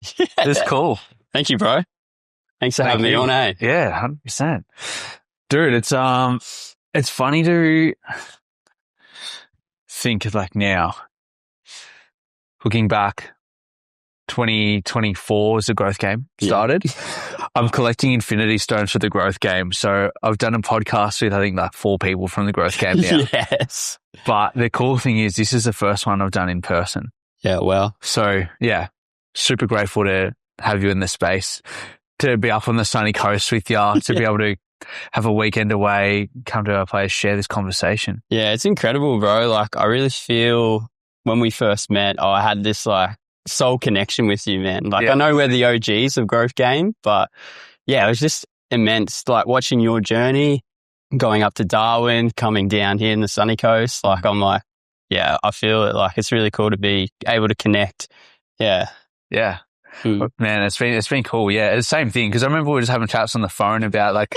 It's cool. Thank you, bro. Thanks for having me on, eh? Yeah, 100%. Dude, it's funny to think of like now, looking back, 2024 as the growth game started. Yeah. I'm collecting infinity stones for the growth game. So I've done a podcast with, I think, like 4 people from the growth game now. Yes. But the cool thing is this is the first one I've done in person. Yeah, well. So yeah, super grateful to have you in the space, to be up on the sunny coast with you, to be able to have a weekend away, come to our place, share this conversation. Yeah, it's incredible, bro. Like, I really feel when we first met, I had this like soul connection with you, man. Like, I know we're the OGs of Growth Game, but yeah, it was just immense. Like watching your journey, going up to Darwin, coming down here in the sunny coast. Like, I'm like, yeah, I feel it. Like, it's really cool to be able to connect. Yeah. Yeah. Man, it's been cool. Yeah, it's the same thing. Because I remember we were just having chats on the phone about like,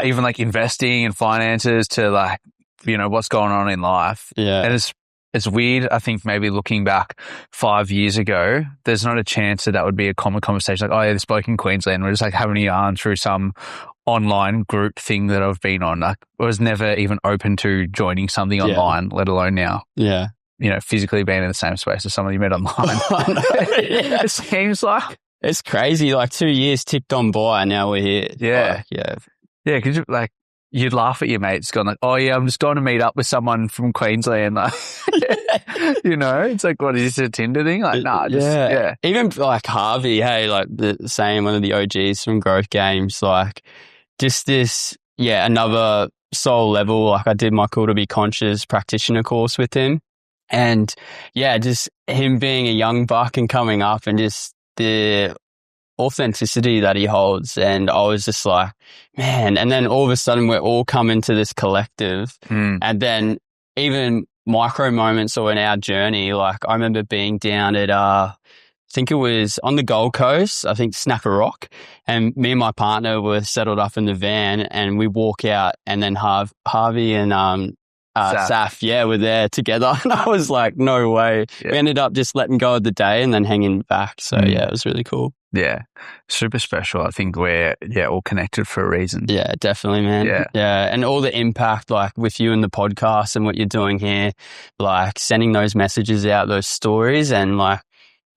even like investing and finances to like, you know, what's going on in life. Yeah. And it's weird. I think maybe looking back 5 years ago, there's not a chance that would be a common conversation. Like, oh yeah, this bloke in Queensland, we're just like having a yarn through some online group thing that I've been on. Like, I was never even open to joining something online, let alone now. Yeah. You know, physically being in the same space as someone you met online. It seems like. It's crazy. Like 2 years ticked on by and now we're here. Yeah. Yeah. Yeah, because like, you'd laugh at your mates going like, oh yeah, I'm just going to meet up with someone from Queensland. Like, you know, it's like, what is this, a Tinder thing? Like, nah, just, Even like Harvey, hey, like the same, one of the OGs from Growth Games, like just this, another soul level. Like I did my Cool to Be Conscious practitioner course with him. And just him being a young buck and coming up and just the authenticity that he holds. And I was just like, man, and then all of a sudden we're all coming to this collective. And then even micro moments or in our journey, like I remember being down at, I think it was on the Gold Coast, I think Snapper Rock, and me and my partner were settled up in the van and we walk out and then Harvey and, Saf, we're there together. And I was like, no way. Yeah. We ended up just letting go of the day and then hanging back. So it was really cool. Yeah. Super special. I think we're, all connected for a reason. Yeah, definitely, man. Yeah. And all the impact, like with you and the podcast and what you're doing here, like sending those messages out, those stories. And like,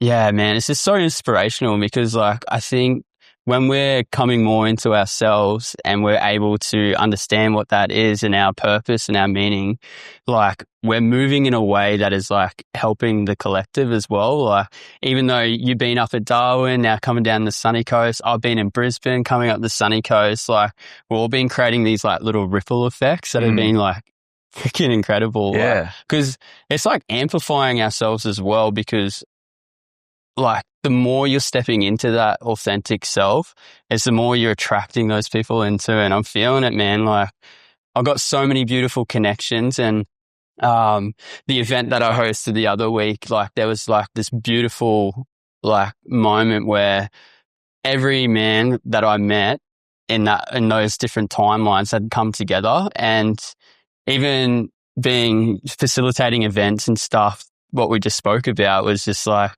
yeah, man, it's just so inspirational because like, I think when we're coming more into ourselves and we're able to understand what that is and our purpose and our meaning, like we're moving in a way that is like helping the collective as well. Like even though you've been up at Darwin, now coming down the sunny coast, I've been in Brisbane, coming up the sunny coast, like we've all been creating these like little ripple effects that have been like freaking incredible. Yeah. Because it's like amplifying ourselves as well because like the more you're stepping into that authentic self, it's the more you're attracting those people into. And I'm feeling it, man. Like I've got so many beautiful connections and the event that I hosted the other week, like there was like this beautiful like moment where every man that I met in those different timelines had come together. And even facilitating events and stuff, what we just spoke about was just like,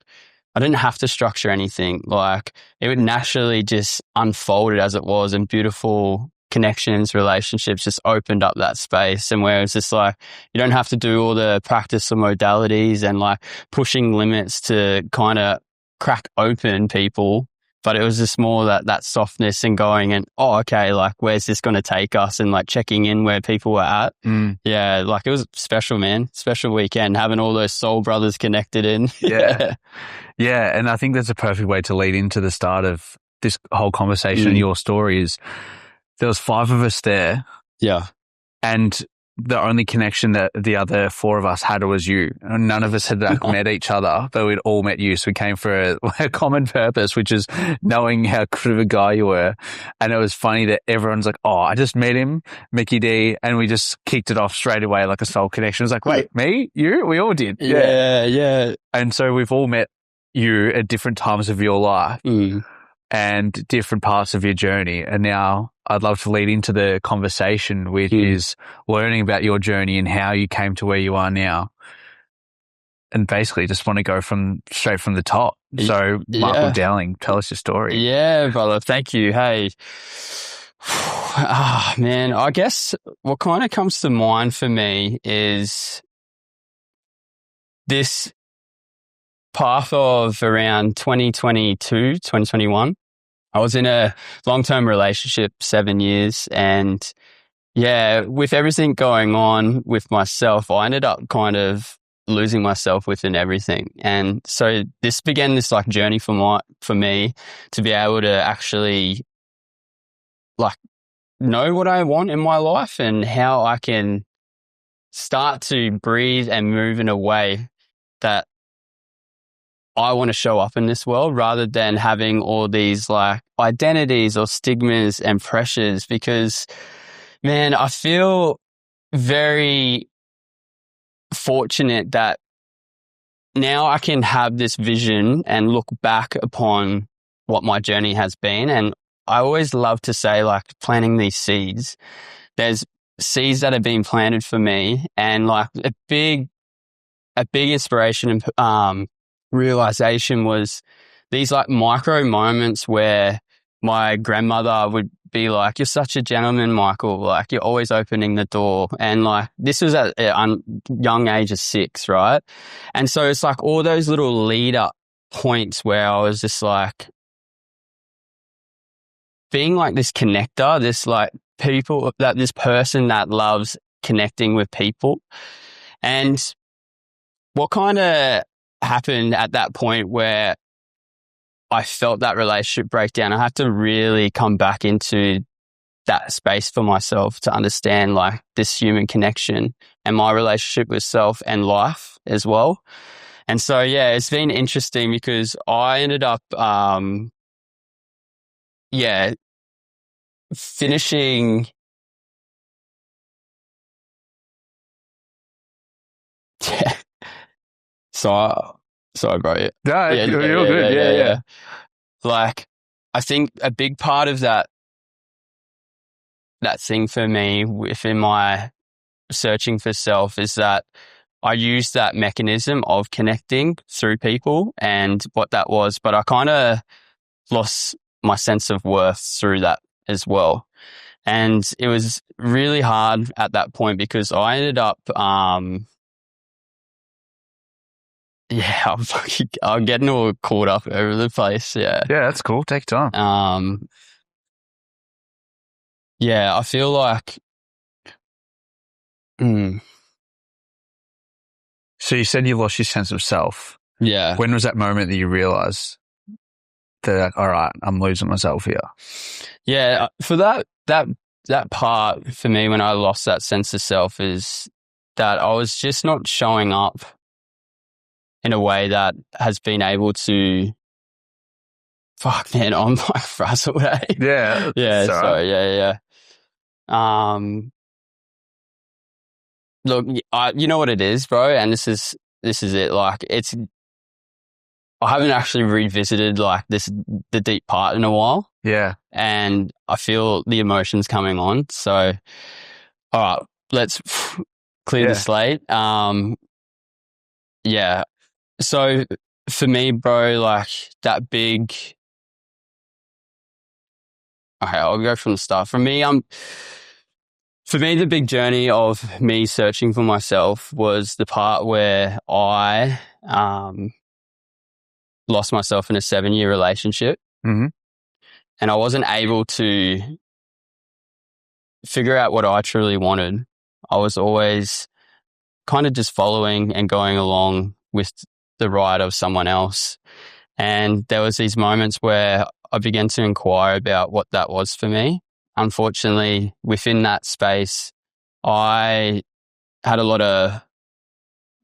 I didn't have to structure anything. Like it would naturally just unfolded as it was, and beautiful connections, relationships just opened up that space. And where it's just like, you don't have to do all the practice or modalities and like pushing limits to kind of crack open people. But it was just more that softness and going and, oh, okay, like where's this going to take us, and like checking in where people were at. Yeah, like it was special, man. Special weekend, having all those soul brothers connected in. Yeah. Yeah. And I think that's a perfect way to lead into the start of this whole conversation and your story is there was 5 of us there. Yeah. And the only connection that the other 4 of us had was you. And none of us had like, met each other, but we'd all met you. So we came for a common purpose, which is knowing how good of a guy you were. And it was funny that everyone's like, oh, I just met him, Mickey D. And we just kicked it off straight away like a soul connection. It was like, wait, me? You? We all did. Yeah. And so we've all met you at different times of your life and different parts of your journey. And now I'd love to lead into the conversation, which is learning about your journey and how you came to where you are now. And basically just want to go straight from the top. So, Michael Yeah. Dowling, tell us your story. Yeah, brother. Thank you. Hey. Man, I guess what kind of comes to mind for me is this path of around 2022, 2021. I was in a long-term relationship, 7 years, and yeah, with everything going on with myself, I ended up kind of losing myself within everything. And so this began this like journey for me to be able to actually like know what I want in my life and how I can start to breathe and move in a way that I want to show up in this world rather than having all these like identities or stigmas and pressures. Because, man, I feel very fortunate that now I can have this vision and look back upon what my journey has been. And I always love to say, like, planting these seeds. There's seeds that have been planted for me, and like a big inspiration and realization was these like micro moments where my grandmother would be like, "You're such a gentleman, Michael. Like, you're always opening the door." And like, this was at a young age of 6, right? And so it's like all those little lead up points where I was just like being like this connector, this like this person that loves connecting with people. And what kind of happened at that point where I felt that relationship breakdown, I had to really come back into that space for myself to understand like this human connection and my relationship with self and life as well. And so, yeah, it's been interesting because I ended up, finishing. Sorry, bro. You're good. Yeah. Like, I think a big part of that thing for me within my searching for self is that I used that mechanism of connecting through people and what that was, but I kind of lost my sense of worth through that as well. And it was really hard at that point because I ended up, I'm getting all caught up over the place. Yeah. Yeah, that's cool. Take time. I feel like, So you said you lost your sense of self. yeah. When was that moment that you realized that, all right, I'm losing myself here? Yeah. For that part for me, when I lost that sense of self, is that I was just not showing up in a way that has been able to, fuck, man, I'm like frazzled, eh? Yeah. Yeah. Sorry. So yeah. Look, you know what it is, bro, and this is it. Like, I haven't actually revisited like the deep part in a while. Yeah. And I feel the emotions coming on. So, all right, let's clear the slate. Yeah. So for me, bro, like that big. Okay, I'll go from the start. For me, the big journey of me searching for myself was the part where I lost myself in a 7-year relationship. Mm-hmm. And I wasn't able to figure out what I truly wanted. I was always kind of just following and going along with the ride of someone else. And there was these moments where I began to inquire about what that was for me. Unfortunately, within that space, I had a lot of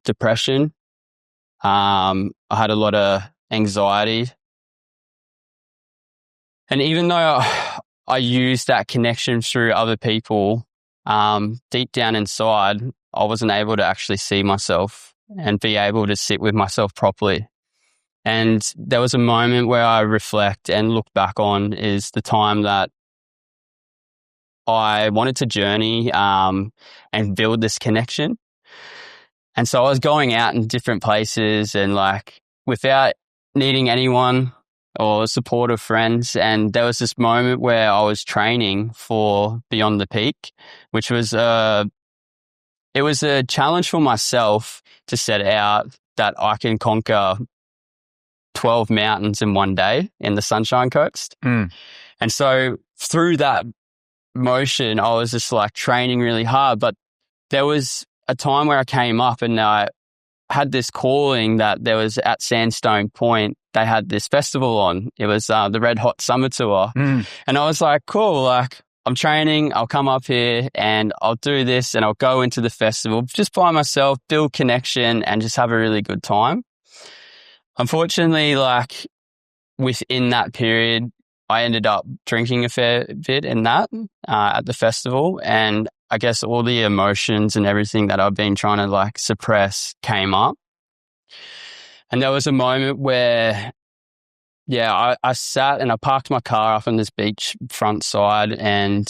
depression. I had a lot of anxiety. And even though I used that connection through other people, deep down inside, I wasn't able to actually see myself and be able to sit with myself properly. And there was a moment where I reflect and look back on is the time that I wanted to journey and build this connection. And so I was going out in different places and like without needing anyone or support of friends. And there was this moment where I was training for Beyond the Peak, which was it was a challenge for myself to set out that I can conquer 12 mountains in one day in the Sunshine Coast. Mm. And so through that motion, I was just like training really hard. But there was a time where I came up and I had this calling that there was at Sandstone Point, they had this festival on. It was the Red Hot Summer Tour. Mm. And I was like, cool, like I'm training, I'll come up here and I'll do this and I'll go into the festival just by myself, build connection and just have a really good time. Unfortunately, like within that period, I ended up drinking a fair bit in that at the festival. And I guess all the emotions and everything that I've been trying to like suppress came up. And there was a moment where, I sat and I parked my car up on this beach front side and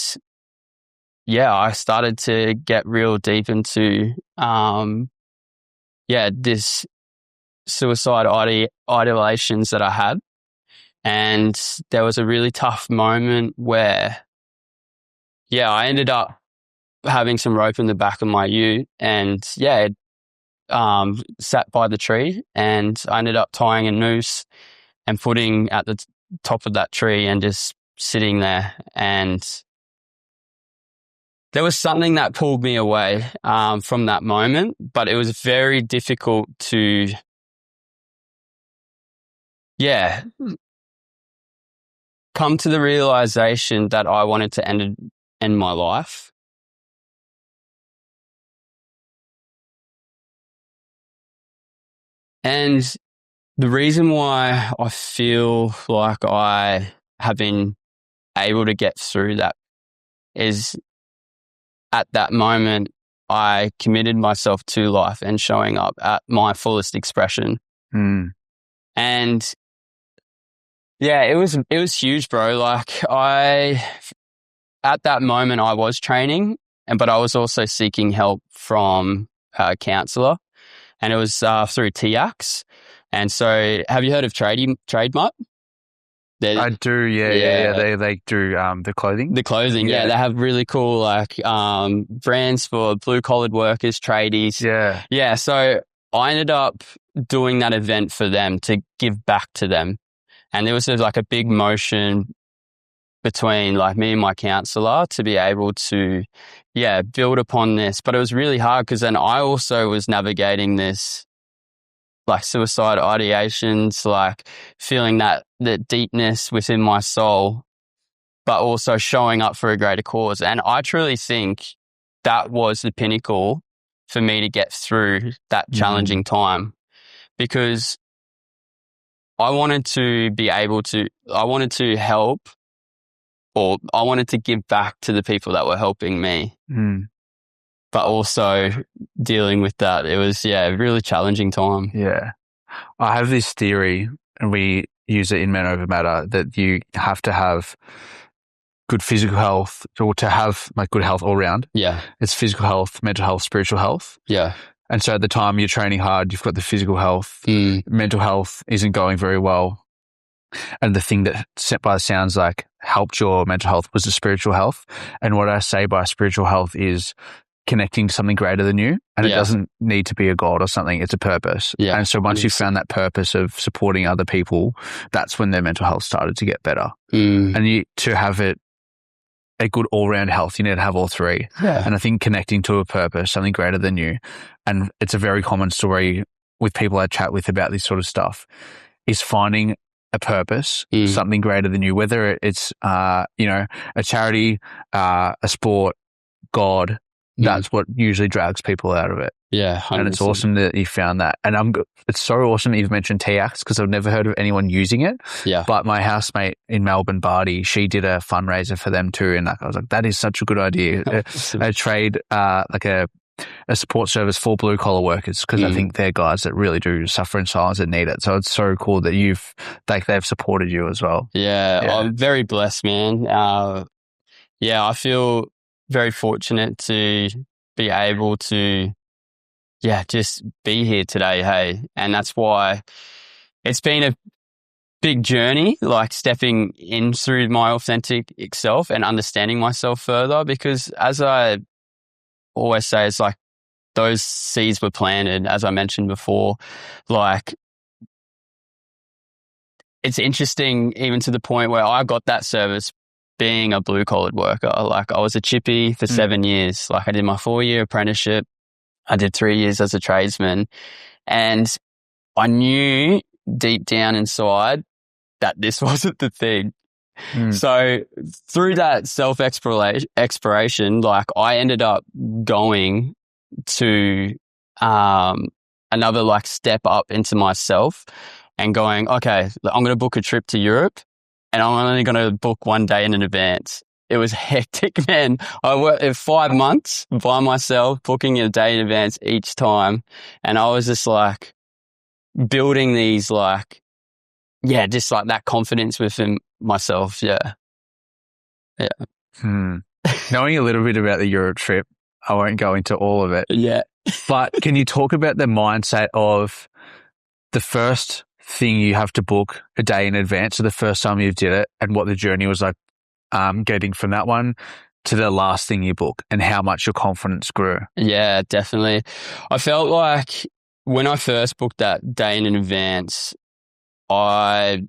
I started to get real deep into, this suicide ideations that I had. And there was a really tough moment where, I ended up having some rope in the back of my ute and, it sat by the tree and I ended up tying a noose and putting at the top of that tree and just sitting there. And there was something that pulled me away from that moment, but it was very difficult to, come to the realization that I wanted to end my life. And the reason why I feel like I have been able to get through that is at that moment, I committed myself to life and showing up at my fullest expression. Mm. And it was huge, bro. Like at that moment I was training, but I was also seeking help from a counsellor, and it was through TX. And so, have you heard of Trademark? I do, yeah. They do the clothing. The clothing, They have really cool like brands for blue collared workers, tradies. Yeah. So I ended up doing that event for them to give back to them. And there was like a big motion between like me and my counsellor to be able to, build upon this. But it was really hard because then I also was navigating this like suicide ideations, like feeling that deepness within my soul, but also showing up for a greater cause. And I truly think that was the pinnacle for me to get through that challenging time, because I wanted to help, or I wanted to give back to the people that were helping me. But also dealing with that, it was, a really challenging time. Yeah. I have this theory, and we use it in Men Over Matter, that you have to have good physical health, or to have like good health all around. Yeah. It's physical health, mental health, spiritual health. Yeah. And so at the time you're training hard, you've got the physical health, mental health isn't going very well. And the thing that, by the sounds like, helped your mental health was the spiritual health. And what I say by spiritual health is connecting to something greater than you. And it doesn't need to be a God or something. It's a purpose. Yeah. And so once you found that purpose of supporting other people, that's when their mental health started to get better. And to have a good all-round health, you need to have all three. Yeah. And I think connecting to a purpose, something greater than you, and it's a very common story with people I chat with about this sort of stuff, is finding a purpose, something greater than you, whether it's, a charity, a sport, God. That's what usually drags people out of it. Yeah, 100%. And it's awesome that you found that. And it's so awesome that you've mentioned TX, because I've never heard of anyone using it. Yeah. But my housemate in Melbourne, Barty, she did a fundraiser for them too. And I was like, that is such a good idea. A trade, like a support service for blue collar workers, because I think they're guys that really do suffer in silence and need it. So it's so cool that they've supported you as well. Yeah. I'm very blessed, man. I feel very fortunate to be able to, just be here today. Hey, and that's why it's been big journey, like stepping in through my authentic self and understanding myself further, because as I always say, it's like those seeds were planted, as I mentioned before. Like, it's interesting even to the point where I got that service being a blue collared worker. Like, I was a chippy for 7 years. Like, I did my 4-year apprenticeship. I did 3 years as a tradesman, and I knew deep down inside that this wasn't the thing. So through that exploration, like, I ended up going to another like step up into myself and going, okay, I'm going to book a trip to Europe, and I'm only going to book 1 day in advance. It was hectic, man. I worked 5 months by myself, booking a day in advance each time. And I was just like building these like, yeah, just like that confidence within myself. Yeah. Knowing a little bit about the Europe trip, I won't go into all of it. Yeah. But can you talk about the mindset of the first thing you have to book a day in advance, so the first time you did it, and what the journey was like, getting from that one to the last thing you book, and how much your confidence grew? Yeah, definitely. I felt like when I first booked that day in advance, I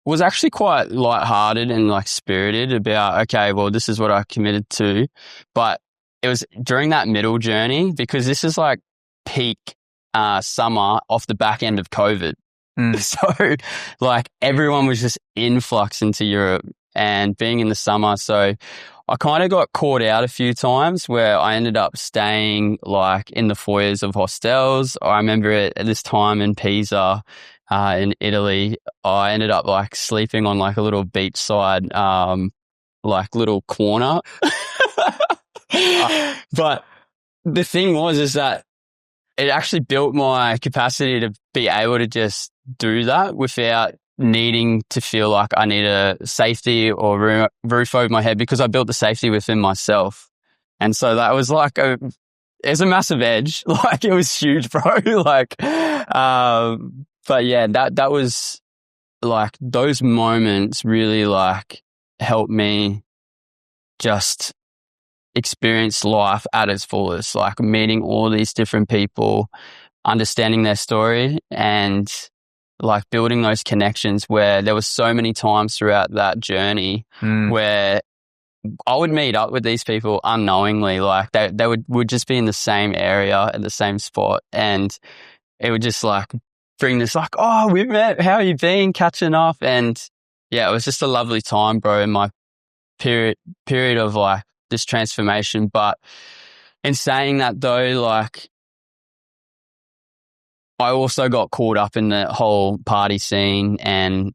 was actually quite lighthearted and like spirited about, okay, well, this is what I committed to. But it was during that middle journey, because this is like peak summer off the back end of COVID. So like everyone was just influx into Europe and being in the summer. So I kind of got caught out a few times where I ended up staying like in the foyers of hostels. I remember it at this time in Pisa, in Italy, I ended up like sleeping on like a little beachside, like little corner. But the thing is that it actually built my capacity to be able to just do that without needing to feel like I need a safety or roof over my head, because I built the safety within myself. And so that was like it's a massive edge. Like, it was huge, bro. Like, but yeah, that was like, those moments really like helped me just experience life at its fullest, like meeting all these different people, understanding their story, and like building those connections, where there was so many times throughout that journey where I would meet up with these people unknowingly. Like, they would just be in the same area at the same spot, and it would just like bring this like, oh, we met, how you been, catching up. And yeah, it was just a lovely time, bro, in my period of like this transformation. But in saying that though, like, I also got caught up in the whole party scene and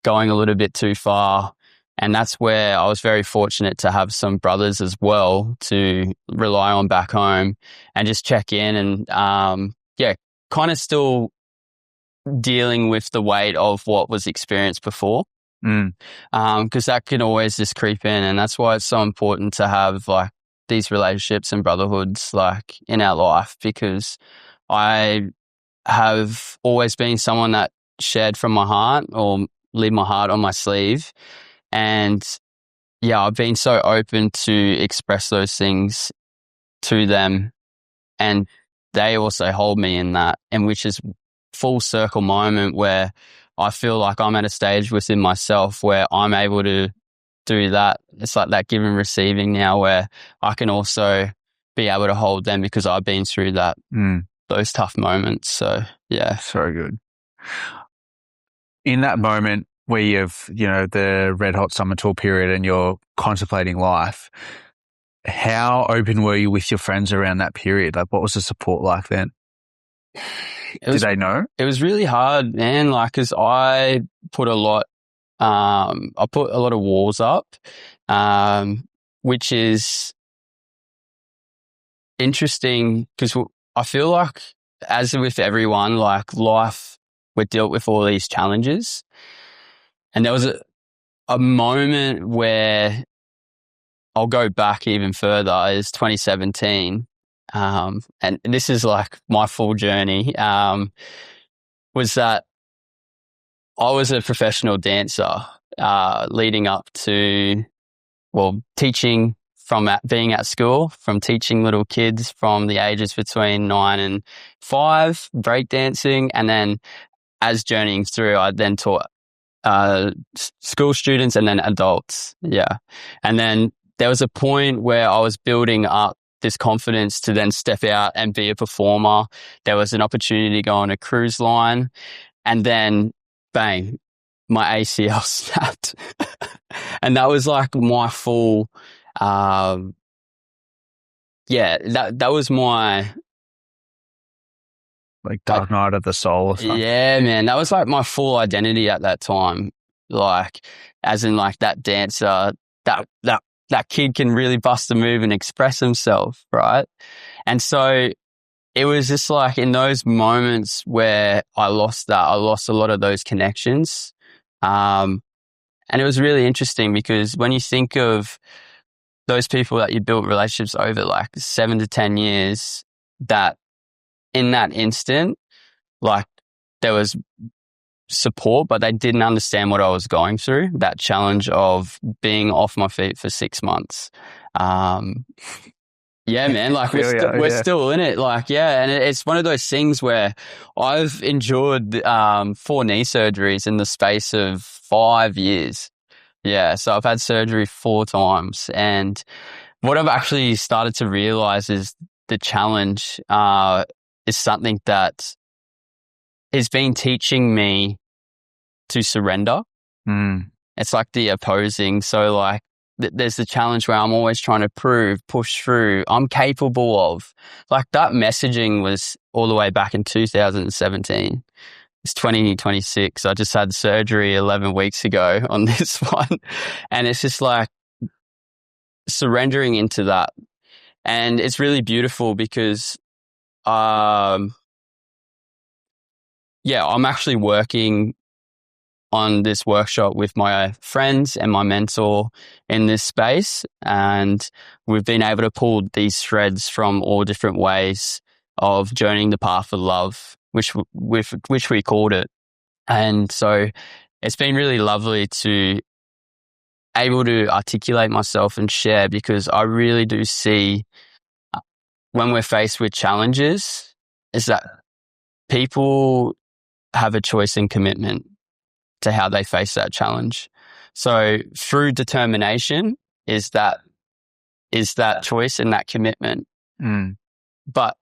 going a little bit too far. And that's where I was very fortunate to have some brothers as well to rely on back home and just check in and, yeah, kind of still dealing with the weight of what was experienced before. Because that can always just creep in. And that's why it's so important to have like these relationships and brotherhoods like in our life, because I have always been someone that shared from my heart or leave my heart on my sleeve. And yeah, I've been so open to express those things to them, and they also hold me in that, and which is full circle moment where I feel like I'm at a stage within myself where I'm able to do that. It's like that give and receiving now, where I can also be able to hold them because I've been through that, those tough moments. So yeah. So good. In that moment where you've, the red hot summer tour period and you're contemplating life, how open were you with your friends around that period? Like, what was the support like then? Did they know? It was really hard, man. Like, cause I put a lot of walls up, which is interesting because I feel like, as with everyone, like life, we're dealt with all these challenges. And there was a moment where I'll go back even further, is 2017. And this is like my full journey, was that I was a professional dancer leading up to, teaching from being at school, from teaching little kids from the ages between 9 and 5, breakdancing. And then as journeying through, I then taught school students and then adults. Yeah. And then there was a point where I was building up this confidence to then step out and be a performer. There was an opportunity to go on a cruise line, and then bang, my ACL snapped. And that was like my full, that was my, like dark night of the soul or something. Yeah, man, that was like my full identity at that time. Like, as in like that dancer, that kid can really bust a move and express himself, right? And so it was just like in those moments where I lost a lot of those connections. And it was really interesting because when you think of those people that you built relationships over like 7 to 10 years, that in that instant, like there was support, but they didn't understand what I was going through, that challenge of being off my feet for 6 months. Yeah, man, like we're still in it. Like, yeah. And it's one of those things where I've endured 4 knee surgeries in the space of 5 years. Yeah. So I've had surgery 4 times. And what I've actually started to realize is the challenge is something that has been teaching me to surrender. It's like the opposing. So like there's the challenge where I'm always trying to push through, I'm capable of. Like that messaging was all the way back in 2017. It's 2026. I just had surgery 11 weeks ago on this one. And it's just like surrendering into that. And it's really beautiful because, I'm actually working on this workshop with my friends and my mentor in this space. And we've been able to pull these threads from all different ways of journeying the path of love, which we called it. And so it's been really lovely to able to articulate myself and share, because I really do see when we're faced with challenges is that people have a choice and commitment to how they face that challenge. So through determination is that choice and that commitment. But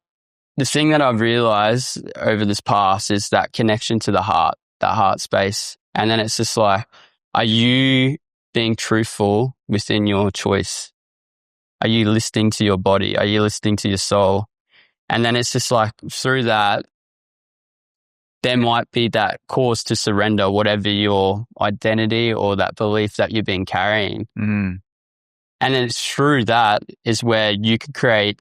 the thing that I've realized over this past is that connection to the heart, that heart space. And then it's just like, are you being truthful within your choice? Are you listening to your body? Are you listening to your soul? And then it's just like through that, there might be that cause to surrender whatever your identity or that belief that you've been carrying. And then it's through that is where you could create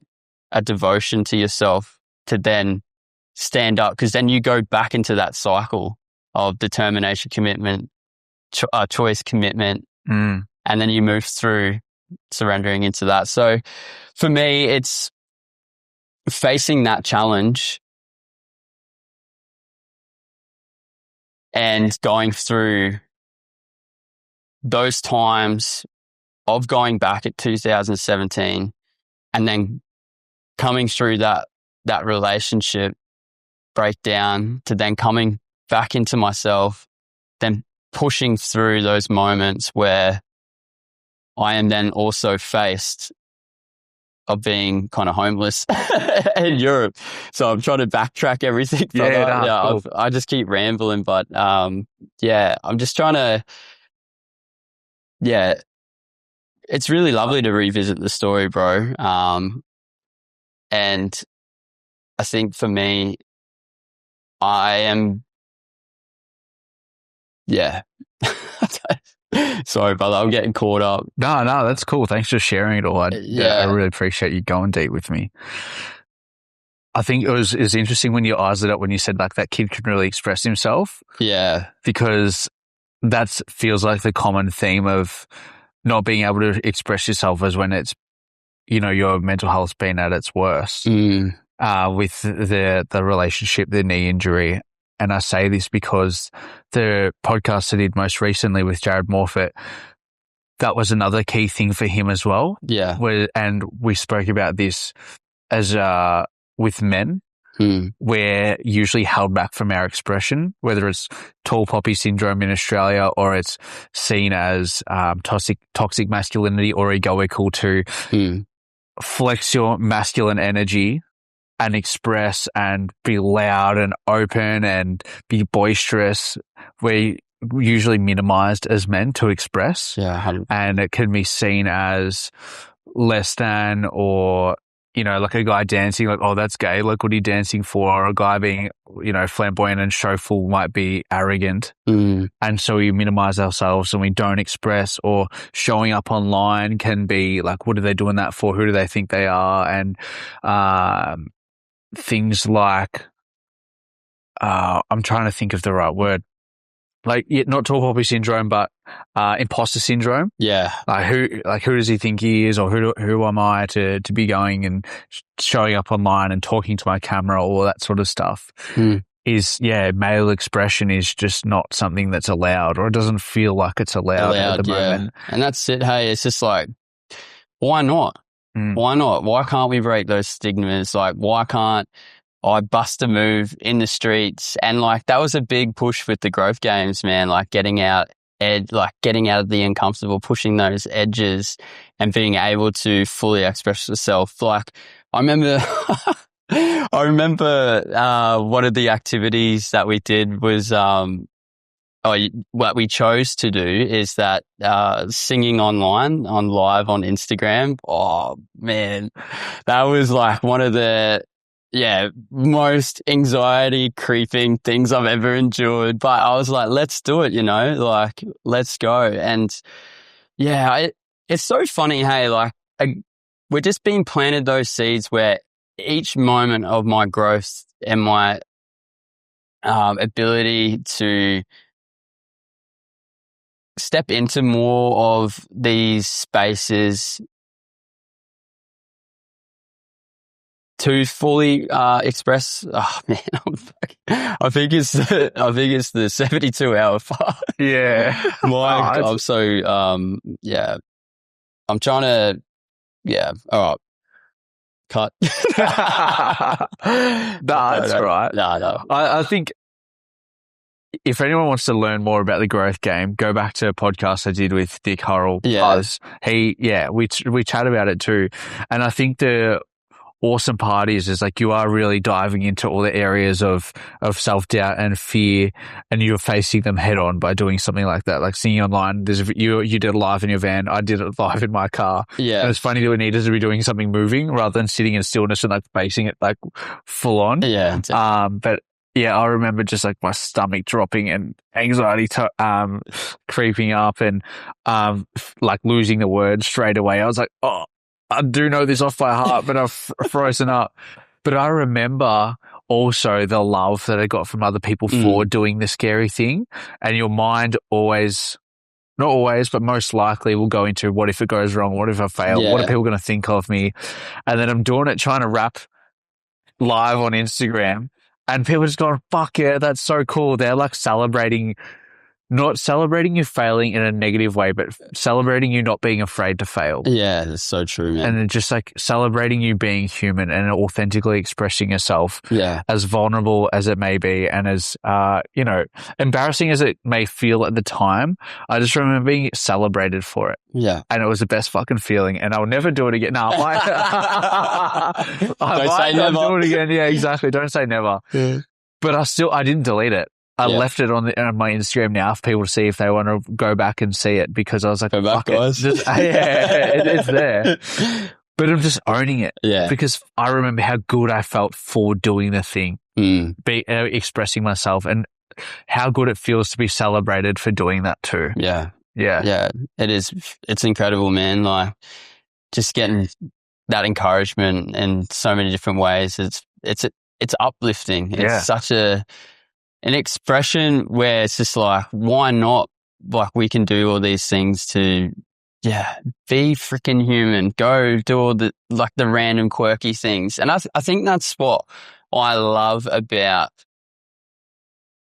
a devotion to yourself to then stand up, because then you go back into that cycle of determination, commitment, choice, commitment, and then you move through surrendering into that. So for me, it's facing that challenge and going through those times of going back at 2017 and then coming through that relationship breakdown to then coming back into myself, then pushing through those moments where I am then also faced of being kind of homeless in Europe. So I'm trying to backtrack everything. Cool. I just keep rambling, but I'm just trying to, it's really lovely to revisit the story, bro. And I think for me, I am, sorry, brother, I'm getting caught up. No, that's cool. Thanks for sharing it all. I really appreciate you going deep with me. I think it was interesting when your eyes lit up when you said like that kid can really express himself. Yeah. Because that feels like the common theme of not being able to express yourself as when it's, your mental health being at its worst. With the relationship, the knee injury. and I say this because the podcast I did most recently with Jared Morfitt, that was another key thing for him as well. Yeah. And we spoke about this as with men. We're usually held back from our expression, whether it's tall poppy syndrome in Australia or it's seen as toxic masculinity or egoical to flex your masculine energy and express and be loud and open and be boisterous. We're usually minimized as men to express. Yeah. And it can be seen as less than, or like a guy dancing, like, oh, that's gay. Like, what are you dancing for? Or a guy being, flamboyant and showful might be arrogant. And so we minimize ourselves and we don't express, or showing up online can be like, what are they doing that for? Who do they think they are? And things like, I'm trying to think of the right word. Like, not tall poppy syndrome, but imposter syndrome. Yeah. Who does he think he is, or who am I to be going and showing up online and talking to my camera, all that sort of stuff. Male expression is just not something that's allowed, or it doesn't feel like it's allowed at the moment. And that's it. Hey, it's just like, why not? Why not? Why can't we break those stigmas? Like, why can't I bust a move in the streets? And like, that was a big push with the growth games, man, like getting out of the uncomfortable, pushing those edges and being able to fully express yourself. Like, I remember, one of the activities that we did was, what we chose to do is that, singing live on Instagram. Oh man, that was like one of the, most anxiety creeping things I've ever endured. But I was like, let's do it, like, let's go. And it's so funny. Hey, like, we're just being planted those seeds where each moment of my growth and my ability to step into more of these spaces to fully express. Oh man, I think it's the 72-hour fast. Yeah, Mike, I'm so I'm trying to. Yeah, all right. Cut. That's right. No. I think if anyone wants to learn more about the growth game, go back to a podcast I did with Dick Hurrell. Yeah. We chat about it too. And I think the awesome part is like you are really diving into all the areas of self-doubt and fear, and you're facing them head on by doing something like that. Like singing online, you did it live in your van. I did it live in my car. Yeah. And it's funny that we needed to be doing something moving rather than sitting in stillness and like facing it like full on. Yeah. Exactly. But yeah, I remember just like my stomach dropping and anxiety creeping up and like losing the words straight away. I was like, oh, I do know this off by heart, but I've frozen up. But I remember also the love that I got from other people for doing the scary thing. And your mind always, not always, but most likely will go into what if it goes wrong? What if I fail? Yeah. What are people going to think of me? And then I'm doing it, trying to rap live on Instagram. And people just going, fuck yeah, that's so cool. They're like not celebrating you failing in a negative way, but celebrating you not being afraid to fail. Yeah, that's so true, man. And then just like celebrating you being human and authentically expressing yourself, as vulnerable as it may be and as, embarrassing as it may feel at the time. I just remember being celebrated for it. Yeah. And it was the best fucking feeling. And I'll never do it again. No, I might not do it again. Yeah, exactly. Don't say never. Yeah. But I didn't delete it. I left it on my Instagram now for people to see if they want to go back and see it, because I was like, go back, guys. It's there. But I'm just owning it. Yeah. Because I remember how good I felt for doing the thing, expressing myself, and how good it feels to be celebrated for doing that too. Yeah. Yeah. Yeah. It is. It's incredible, man. Like just getting that encouragement in so many different ways. It's uplifting. It's such an expression where it's just like, why not? Like we can do all these things to, be freaking human. Go do all the random quirky things. And I think that's what I love about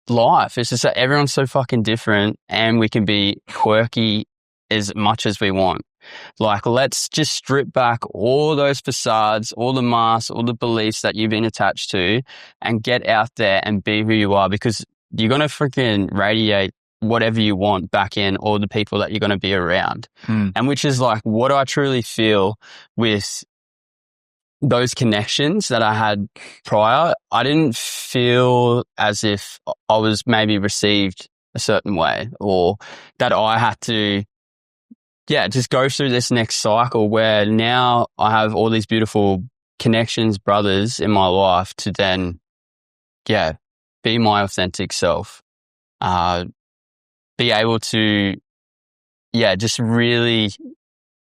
life. It's just that everyone's so fucking different and we can be quirky as much as we want. Like, let's just strip back all those facades, all the masks, all the beliefs that you've been attached to and get out there and be who you are, because you're going to freaking radiate whatever you want back in all the people that you're going to be around. And which is like what I truly feel with those connections that I had prior. I didn't feel as if I was maybe received a certain way, or that I had to, just go through this next cycle where now I have all these beautiful connections, brothers in my life to then, be my authentic self, be able to, just really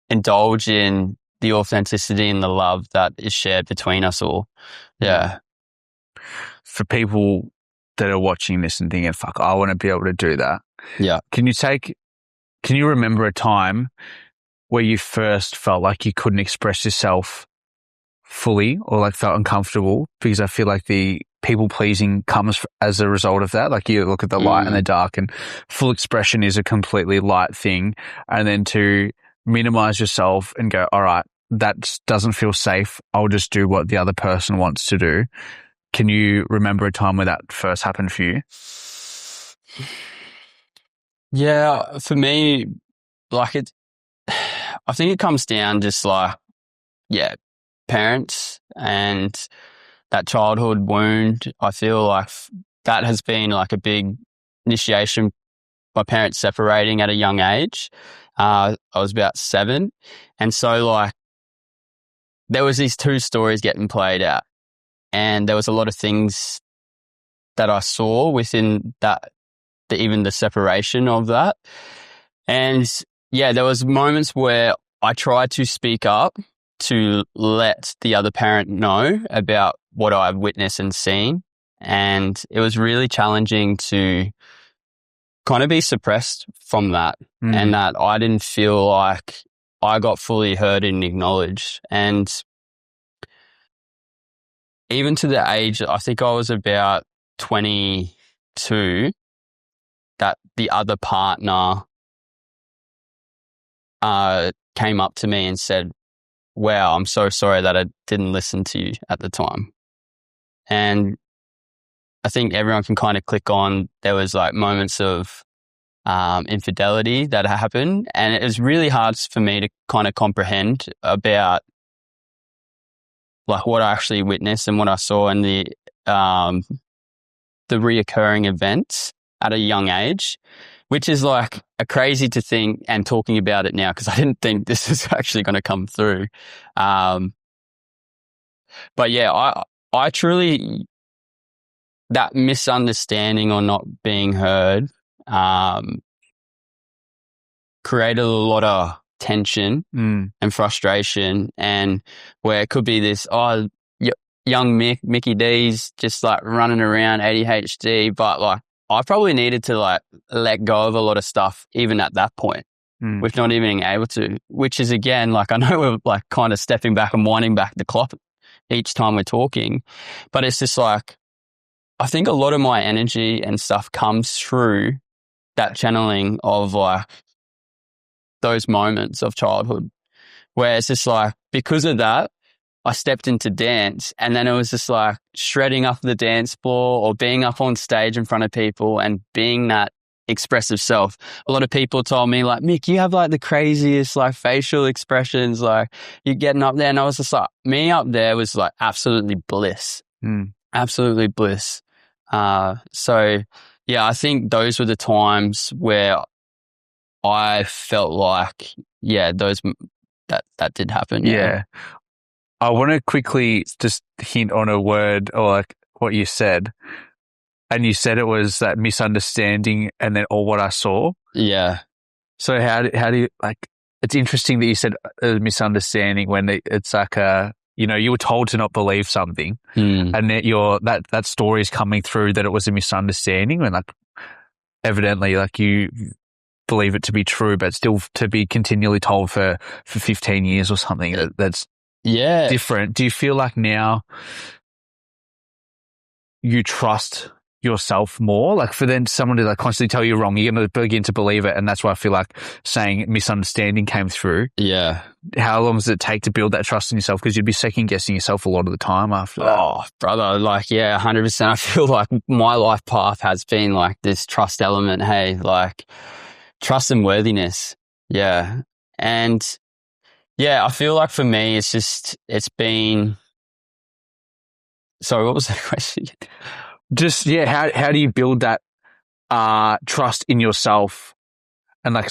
indulge in the authenticity and the love that is shared between us all. Yeah. For people that are watching this and thinking, fuck, I want to be able to do that. Yeah. Can you remember a time where you first felt like you couldn't express yourself fully or like felt uncomfortable? Because I feel like the people pleasing comes as a result of that. Like you look at the light and the dark, and full expression is a completely light thing. And then to minimize yourself and go, all right, that doesn't feel safe. I'll just do what the other person wants to do. Can you remember a time where that first happened for you? Yeah, for me, like I think it comes down just like, parents and that childhood wound. I feel like that has been like a big initiation. My parents separating at a young age. I was about 7. And so like there was these 2 stories getting played out, and there was a lot of things that I saw within that, even the separation of that. And there was moments where I tried to speak up to let the other parent know about what I've witnessed and seen. And it was really challenging to kind of be suppressed from that, and that I didn't feel like I got fully heard and acknowledged. And even to the age, I think I was about 22, that the other partner came up to me and said, wow, I'm so sorry that I didn't listen to you at the time. And I think everyone can kind of click on, there was like moments of infidelity that happened, and it was really hard for me to kind of comprehend about like what I actually witnessed and what I saw in the reoccurring events at a young age, which is like a crazy to think and talking about it now, because I didn't think this was actually going to come through. But I truly, that misunderstanding or not being heard created a lot of tension and frustration, and where it could be this, young Mickey D's just like running around ADHD, but like I probably needed to like let go of a lot of stuff even at that point, with not even being able to, which is again, like I know we're like kind of stepping back and winding back the clock each time we're talking, but it's just like, I think a lot of my energy and stuff comes through that channeling of like those moments of childhood, where it's just like, because of that, I stepped into dance, and then it was just like shredding up the dance floor or being up on stage in front of people and being that expressive self. A lot of people told me like, Mick, you have like the craziest like facial expressions, like you're getting up there. And I was just like, me up there was like absolutely bliss, absolutely bliss. So yeah, I think those were the times where I felt like, that did happen. Yeah. I want to quickly just hint on a word or like what you said. And you said it was that misunderstanding and then all what I saw. Yeah. So how do you, like, it's interesting that you said a misunderstanding when it's like you were told to not believe something, and that that story is coming through that it was a misunderstanding, and like evidently like you believe it to be true, but still to be continually told for 15 years or something, that's different. Do you feel like now you trust yourself more? Like for then someone to like constantly tell you wrong, you're going to begin to believe it. And that's why I feel like saying misunderstanding came through. Yeah. How long does it take to build that trust in yourself? Because you'd be second guessing yourself a lot of the time after that. Oh, brother, like, yeah, 100%. I feel like my life path has been like this trust element. Hey, like trust and worthiness. Yeah. And yeah, I feel like for me, it's been, sorry, what was the question? Just, yeah, how do you build that trust in yourself and like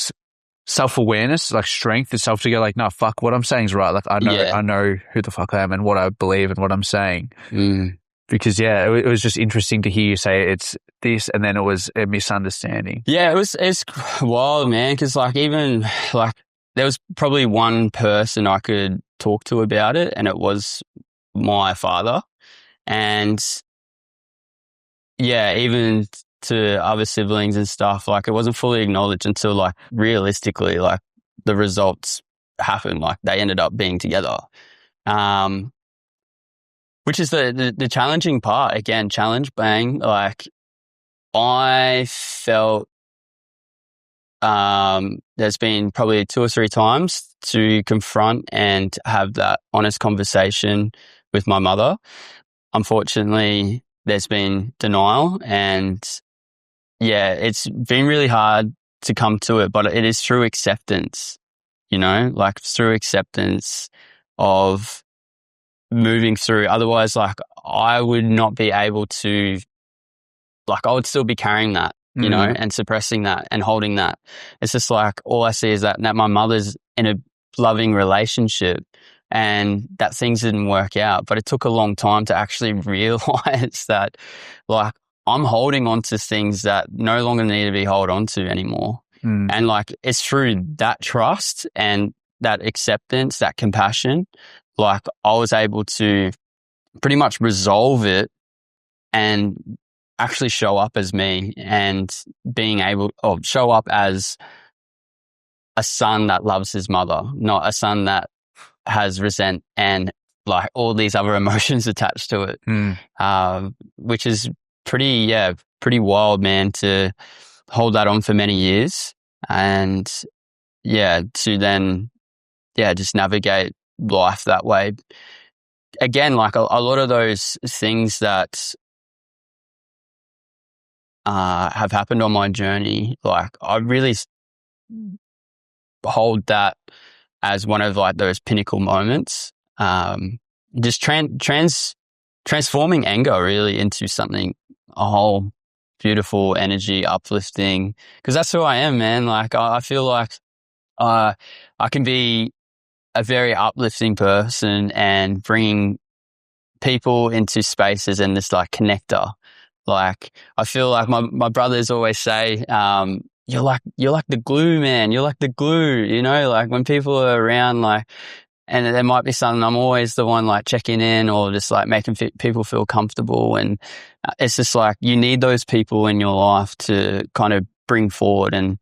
self-awareness, like strength itself to go like, no, fuck, what I'm saying is right. Like I know who the fuck I am and what I believe and what I'm saying. Because it was just interesting to hear you say it's this and then it was a misunderstanding. Yeah, it's wild, man. Cause like even like there was probably one person I could talk to about it and it was my father. And yeah, even to other siblings and stuff, like it wasn't fully acknowledged until like realistically, like the results happened, like they ended up being together. Which is the challenging part. Again, challenge, bang. Like I felt there's been probably 2 or 3 times to confront and have that honest conversation with my mother. Unfortunately, there's been denial and yeah, it's been really hard to come to it, but it is through acceptance, like through acceptance of moving through. Otherwise, like I would not be able to, like I would still be carrying that, and suppressing that and holding that. It's just like all I see is that my mother's in a loving relationship and that things didn't work out. But it took a long time to actually realize that like I'm holding on to things that no longer need to be held on to anymore. And like it's through that trust and that acceptance, that compassion, like I was able to pretty much resolve it and actually show up as me and being able to show up as a son that loves his mother, not a son that has resent and like all these other emotions attached to it, which is pretty wild, man, to hold that on for many years and to then just navigate life that way. Again, like a lot of those things that have happened on my journey, like I really hold that as one of like those pinnacle moments. Just transforming anger really into something, a whole beautiful energy, uplifting, because that's who I am, man. Like I feel like I can be a very uplifting person and bringing people into spaces and this like connector. Like I feel like my brothers always say, you're like the glue, man. You're like the glue, like when people are around, like, and there might be something, I'm always the one like checking in or just like making people feel comfortable. And it's just like, you need those people in your life to kind of bring forward. And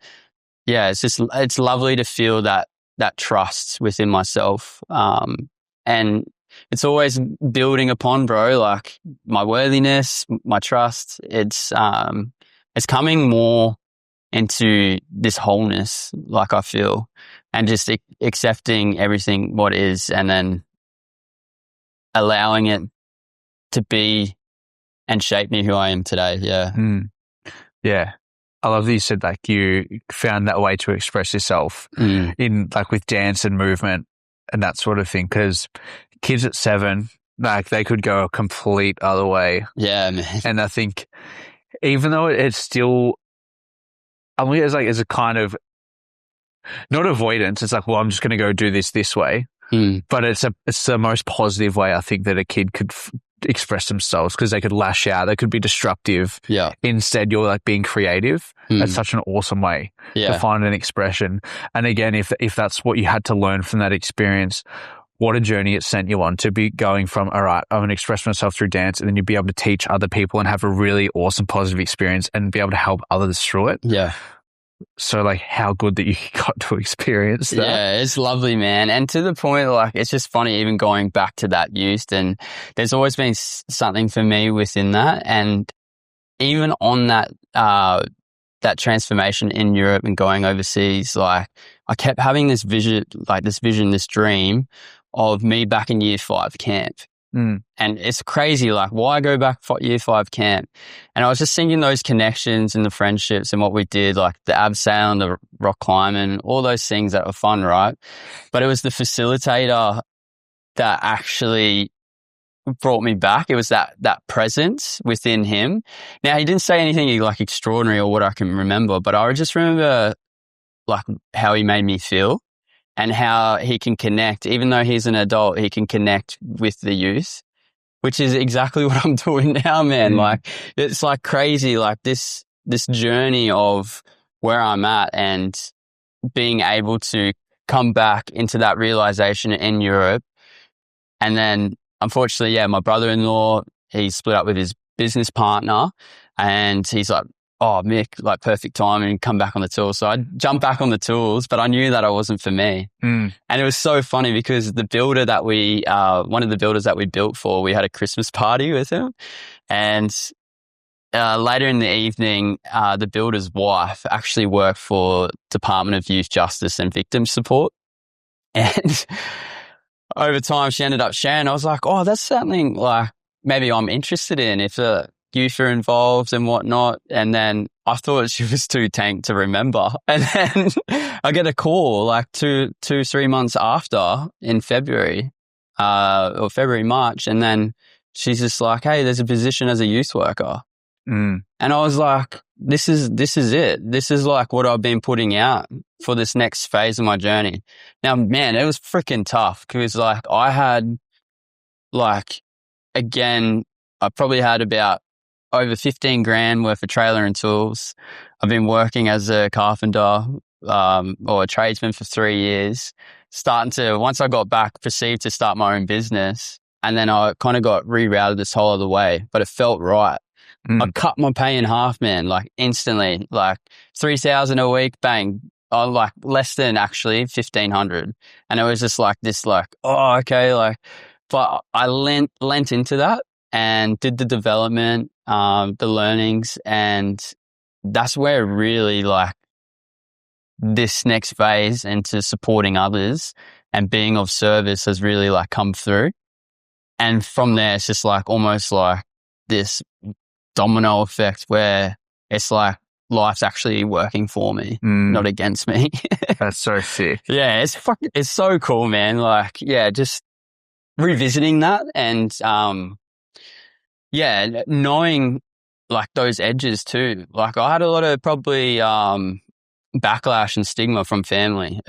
it's lovely to feel that trust within myself. And it's always building upon, bro, like my worthiness, my trust. It's coming more into this wholeness, like I feel, and just accepting everything what is and then allowing it to be and shape me who I am today. Yeah. Yeah. I love that you said like you found that way to express yourself in like with dance and movement and that sort of thing. Because kids at 7, like they could go a complete other way. Yeah, man. And I think even though it's still, I mean, it's a kind of not avoidance. It's like, well, I'm just going to go do this way. But it's the most positive way I think that a kid could express themselves, because they could lash out, they could be destructive. Yeah. Instead, you're like being creative. That's such an awesome way to find an expression. And again, if that's what you had to learn from that experience, what a journey it sent you on to be going from, all right, I'm going to express myself through dance, and then you'd be able to teach other people and have a really awesome positive experience and be able to help others through it. Yeah. So like how good that you got to experience that. Yeah, it's lovely, man. And to the point, like, it's just funny even going back to that youth, and there's always been something for me within that. And even on that transformation in Europe and going overseas, like I kept having this vision, this dream of me back in year 5 camp. Mm. And it's crazy, like why go back for year 5 camp? And I was just thinking those connections and the friendships and what we did, like the abseil and the rock climbing, all those things that were fun, right? But it was the facilitator that actually brought me back. It was that presence within him. Now, he didn't say anything like extraordinary or what I can remember, but I just remember like how he made me feel and how he can connect. Even though he's an adult, he can connect with the youth, which is exactly what I'm doing now, man. Like, it's like crazy, like this journey of where I'm at and being able to come back into that realization in Europe. And then, unfortunately, yeah, my brother-in-law, he split up with his business partner and he's like, oh, Mick, like perfect timing, come back on the tools. So I jumped back on the tools, but I knew that it wasn't for me. And it was so funny because the builder that one of the builders that we built for, we had a Christmas party with him. And later in the evening, the builder's wife actually worked for Department of Youth Justice and Victim Support. And over time, she ended up sharing. I was like, oh, that's something like maybe I'm interested in if the youth are involved and whatnot. And then I thought she was too tanked to remember. And then I get a call like 3 months after in February, or February, March. And then she's just like, hey, there's a position as a youth worker. And I was like, this is it. This is like what I've been putting out for this next phase of my journey. Now, man, it was freaking tough because like I had like, again, I probably had about over 15 grand worth of trailer and tools. I've been working as a carpenter, or a tradesman for 3 years, once I got back, proceed to start my own business. And then I kind of got rerouted this whole other way, but it felt right. I cut my pay in half, man, like instantly, like 3,000 a week, bang. I like less than actually 1,500. And it was just like this, like, oh, okay. Like, but I lent into that and did the development, the learnings. And that's where really like this next phase into supporting others and being of service has really like come through. And from there, it's just like almost like this domino effect where it's like life's actually working for me, not against me. That's so sick. Yeah, it's so cool, man. Like, yeah, just revisiting that and, yeah, knowing like those edges too. Like I had a lot of probably, backlash and stigma from family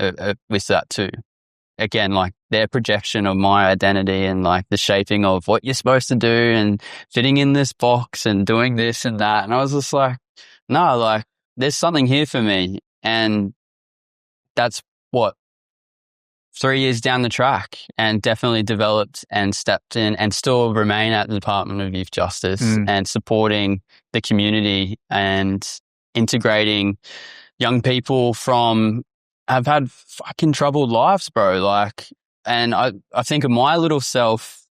with that too. Again, like their projection of my identity and like the shaping of what you're supposed to do and fitting in this box and doing this and that. And I was just like, no, like there's something here for me. And that's what 3 years down the track and definitely developed and stepped in and still remain at the Department of Youth Justice and supporting the community and integrating young people have had fucking troubled lives, bro. Like, and I think of my little self,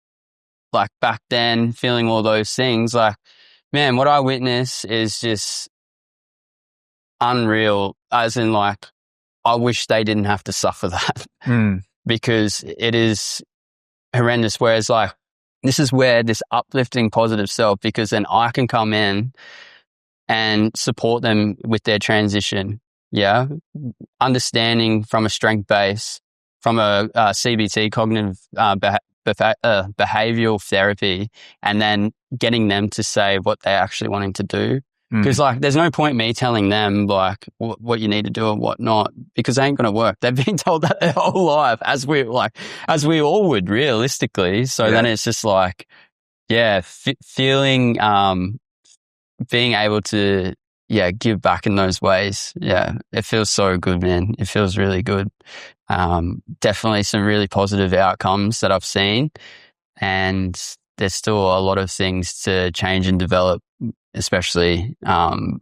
like back then, feeling all those things. Like, man, what I witness is just unreal. As in, like, I wish they didn't have to suffer that because it is horrendous. Whereas, like, this is where this uplifting, positive self, because then I can come in and support them with their transition. Yeah. Understanding from a strength base, from a CBT, cognitive behavioral therapy, and then getting them to say what they're actually wanting to do. Because like, there's no point me telling them like what you need to do and what not, because they ain't going to work. They've been told that their whole life, as we all would realistically. So then it's just like, yeah, feeling, being able to, give back in those ways. Yeah, it feels so good, man. It feels really good. Definitely some really positive outcomes that I've seen. And there's still a lot of things to change and develop, especially, in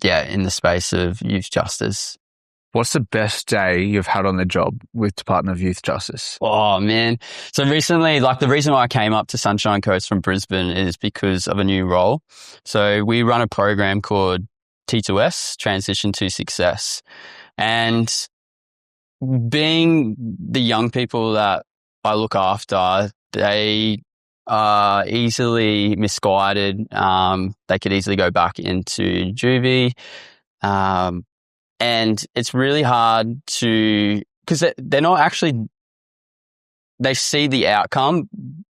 the space of youth justice. What's the best day you've had on the job with Department of Youth Justice? Oh man. So recently, like the reason why I came up to Sunshine Coast from Brisbane is because of a new role. So we run a program called T2S, Transition to Success. And being the young people that I look after, they are easily misguided. They could easily go back into juvie. And it's really hard because they're not actually, they see the outcome,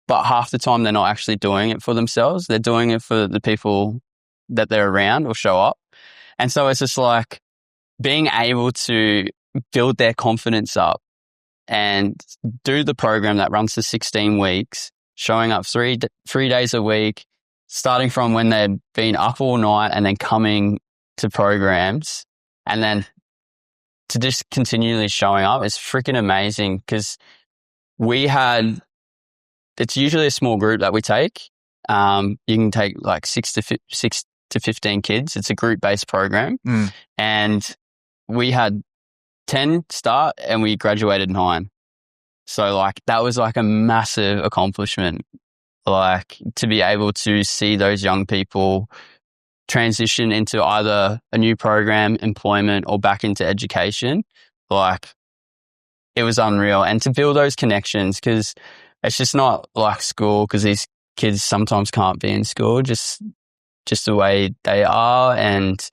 but half the time they're not actually doing it for themselves. They're doing it for the people that they're around or show up. And so it's just like being able to build their confidence up and do the program that runs for 16 weeks, showing up three days a week, starting from when they've been up all night and then coming to programs and then to just continually showing up is freaking amazing because it's usually a small group that we take. You can take like 6 to 15 kids. It's a group-based program. And we had 10 start and we graduated 9. So like that was like a massive accomplishment, like to be able to see those young people transition into either a new program, employment, or back into education. Like it was unreal. And to build those connections, because it's just not like school, because these kids sometimes can't be in school, just the way they are. And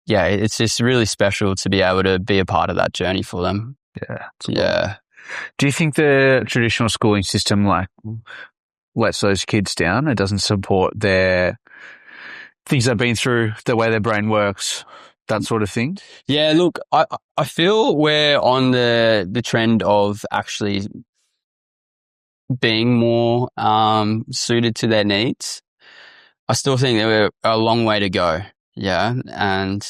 it's just really special to be able to be a part of that journey for them. Yeah. Cool. Yeah. Do you think the traditional schooling system like lets those kids down? It doesn't support their things they've been through, the way their brain works, that sort of thing? Yeah, look, I feel we're on the trend of actually being more suited to their needs. I still think that we're a long way to go. Yeah. And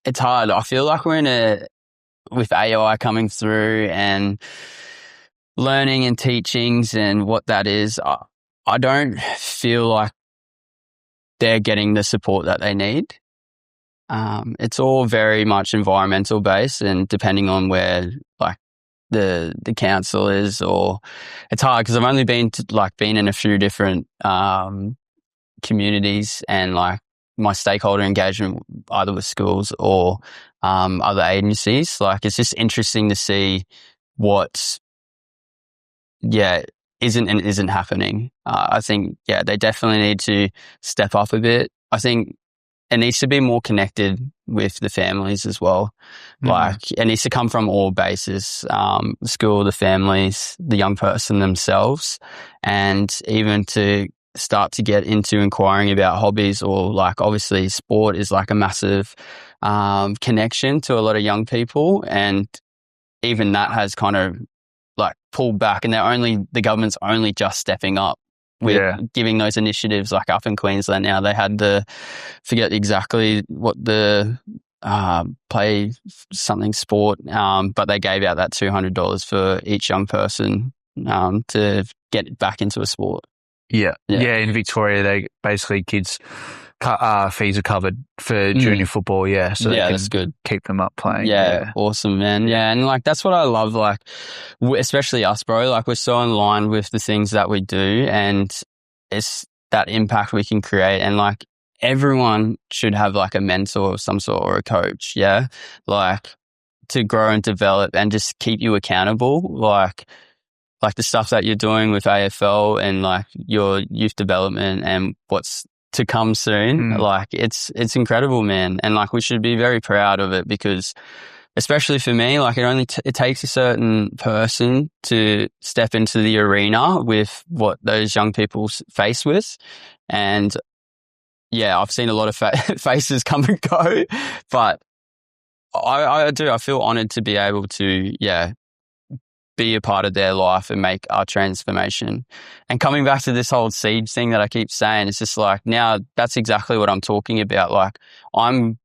it's hard. I feel like we're with AI coming through and learning and teachings and what that is, I don't feel like they're getting the support that they need. It's all very much environmental based, and depending on where like the council is, or it's hard because I've only been in a few different communities, and like my stakeholder engagement either with schools or other agencies. Like it's just interesting to see what isn't happening. I think they definitely need to step up a bit. I think it needs to be more connected with the families as well. Like it needs to come from all bases, the school, the families, the young person themselves, and even to start to get into inquiring about hobbies, or like obviously sport is like a massive connection to a lot of young people, and even that has kind of like pulled back, and the government's only just stepping up with giving those initiatives. Like up in Queensland now, they had forget exactly what the play something sport, but they gave out that $200 for each young person to get back into a sport. Yeah. In Victoria, they basically kids fees are covered for junior football. So they can that's good. Keep them up playing. Awesome, man. And like that's what I love. Like especially us, bro. Like we're so in line with the things that we do, and it's that impact we can create. And like everyone should have like a mentor of some sort or a coach. Yeah, like to grow and develop and just keep you accountable. Like the stuff that you're doing with AFL and like your youth development and what's to come soon. Like it's incredible, man. And like we should be very proud of it, because especially for me, like it takes a certain person to step into the arena with what those young people face with. And I've seen a lot of faces come and go, but I feel honored to be able to, be a part of their life and make our transformation. And coming back to this whole seed thing that I keep saying, it's just like, now that's exactly what I'm talking about. Like I'm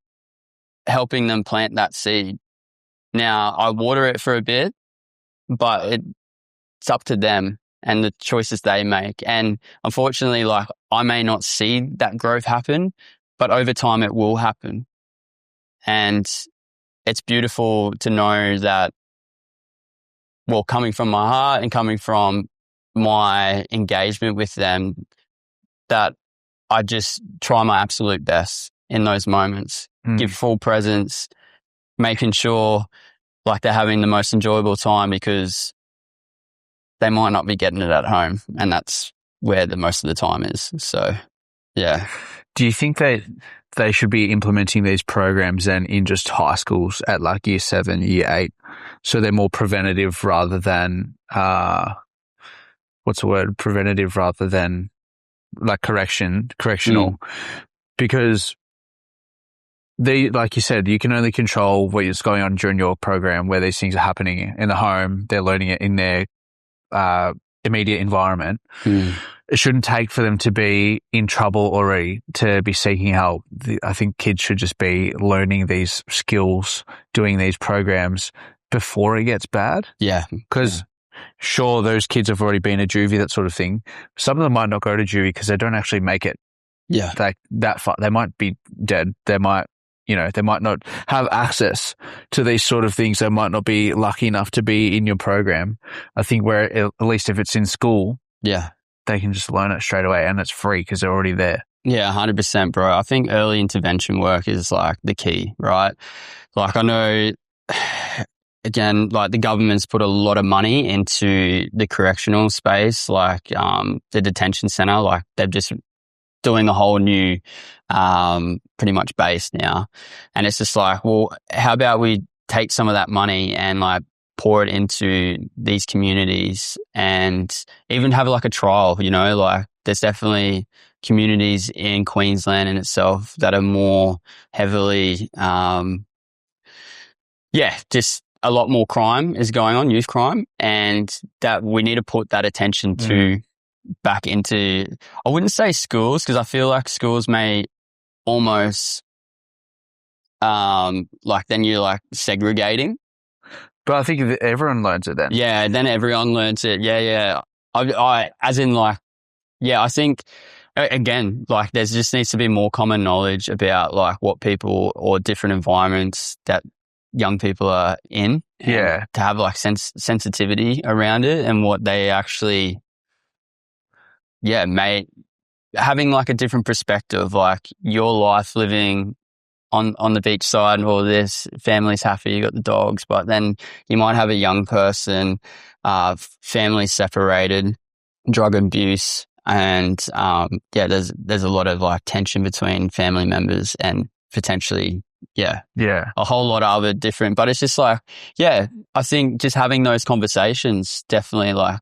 helping them plant that seed. Now I water it for a bit, but it's up to them and the choices they make. And unfortunately, like I may not see that growth happen, but over time it will happen. And it's beautiful to know that, well, coming from my heart and coming from my engagement with them, that I just try my absolute best in those moments, give full presence, making sure like they're having the most enjoyable time, because they might not be getting it at home, and that's where the most of the time is. So, yeah. Do you think that they should be implementing these programs then in just high schools at like year 7, year 8, so they're more preventative rather than preventative rather than like correctional? Because they, like you said, you can only control what is going on during your program, where these things are happening in the home. They're learning it in their immediate environment. It shouldn't take for them to be in trouble already to be seeking help. I think kids should just be learning these skills, doing these programs before it gets bad. Yeah. Because sure, those kids have already been to juvie, that sort of thing. Some of them might not go to juvie because they don't actually make it. Yeah. Like that far. They might be dead. They might not have access to these sort of things. They might not be lucky enough to be in your program. I think where, at least if it's in school, they can just learn it straight away, and it's free because they're already there. Yeah, 100%, bro. I think early intervention work is like the key, right? Like I know, again, like the government's put a lot of money into the correctional space, like the detention center. Like they're just doing a whole new pretty much base now. And it's just like, well, how about we take some of that money and like pour it into these communities, and even have like a trial, like there's definitely communities in Queensland in itself that are more heavily, just a lot more crime is going on, youth crime, and that we need to put that attention to back into, I wouldn't say schools, because I feel like schools may almost, like then you're like segregating. But I think everyone learns it then. Yeah, then everyone learns it. Yeah. I as in like, yeah, I think, again, like there just needs to be more common knowledge about like what people or different environments that young people are in. Yeah. To have like sensitivity around it, and what they actually, having like a different perspective, like your life living on the beach side and all this, family's happy, you got the dogs, but then you might have a young person, family separated, drug abuse, and there's a lot of like tension between family members, and potentially a whole lot of it different. But it's just like, I think just having those conversations, definitely like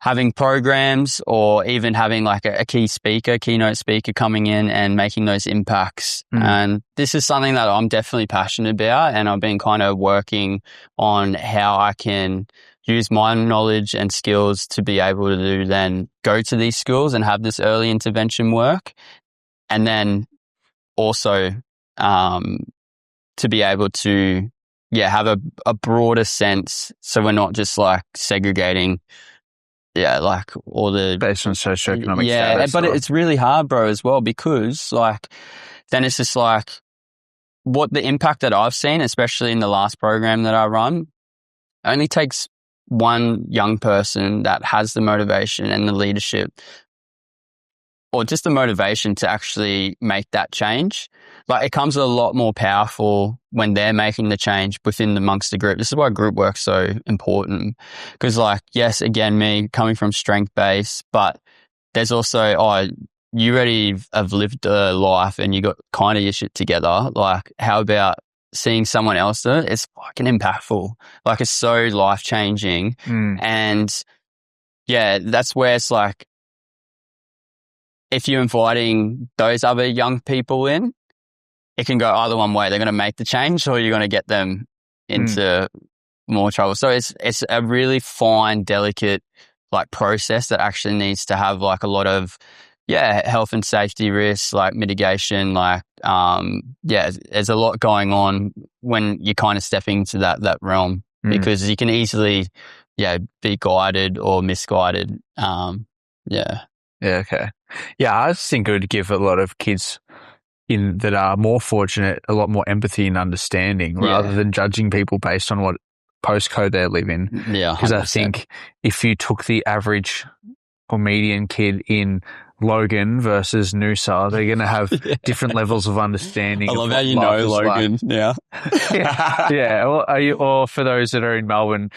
having programs, or even having like a keynote speaker coming in and making those impacts. And this is something that I'm definitely passionate about, and I've been kind of working on how I can use my knowledge and skills to be able to then go to these schools and have this early intervention work, and then also to be able to have a broader sense, so we're not just like segregating like all the based on socioeconomic status. But it's really hard, bro, as well, because like then it's just like what the impact that I've seen, especially in the last program that I run, only takes one young person that has the motivation and the leadership, or just the motivation to actually make that change. Like it comes a lot more powerful when they're making the change within amongst the group. This is why group work's so important. Because like, yes, again, me coming from strength base, but there's also, you already have lived a life and you got kind of your shit together. Like how about seeing someone else do it? It's fucking impactful. Like it's so life changing. And that's where it's like, if you're inviting those other young people in, it can go either one way. They're going to make the change, or you're going to get them into more trouble. So it's a really fine, delicate like process that actually needs to have like a lot of health and safety risks, like mitigation, like there's a lot going on when you're kind of stepping into that realm, because you can easily be guided or misguided. Okay. Yeah, I just think it would give a lot of kids that are more fortunate, a lot more empathy and understanding rather than judging people based on what postcode they live in. Yeah, 100%. Because I think if you took the average or median kid in Logan versus Noosa, they're going to have different levels of understanding. I love of how what you life know is Logan. like. Yeah. Or for those that are in Melbourne,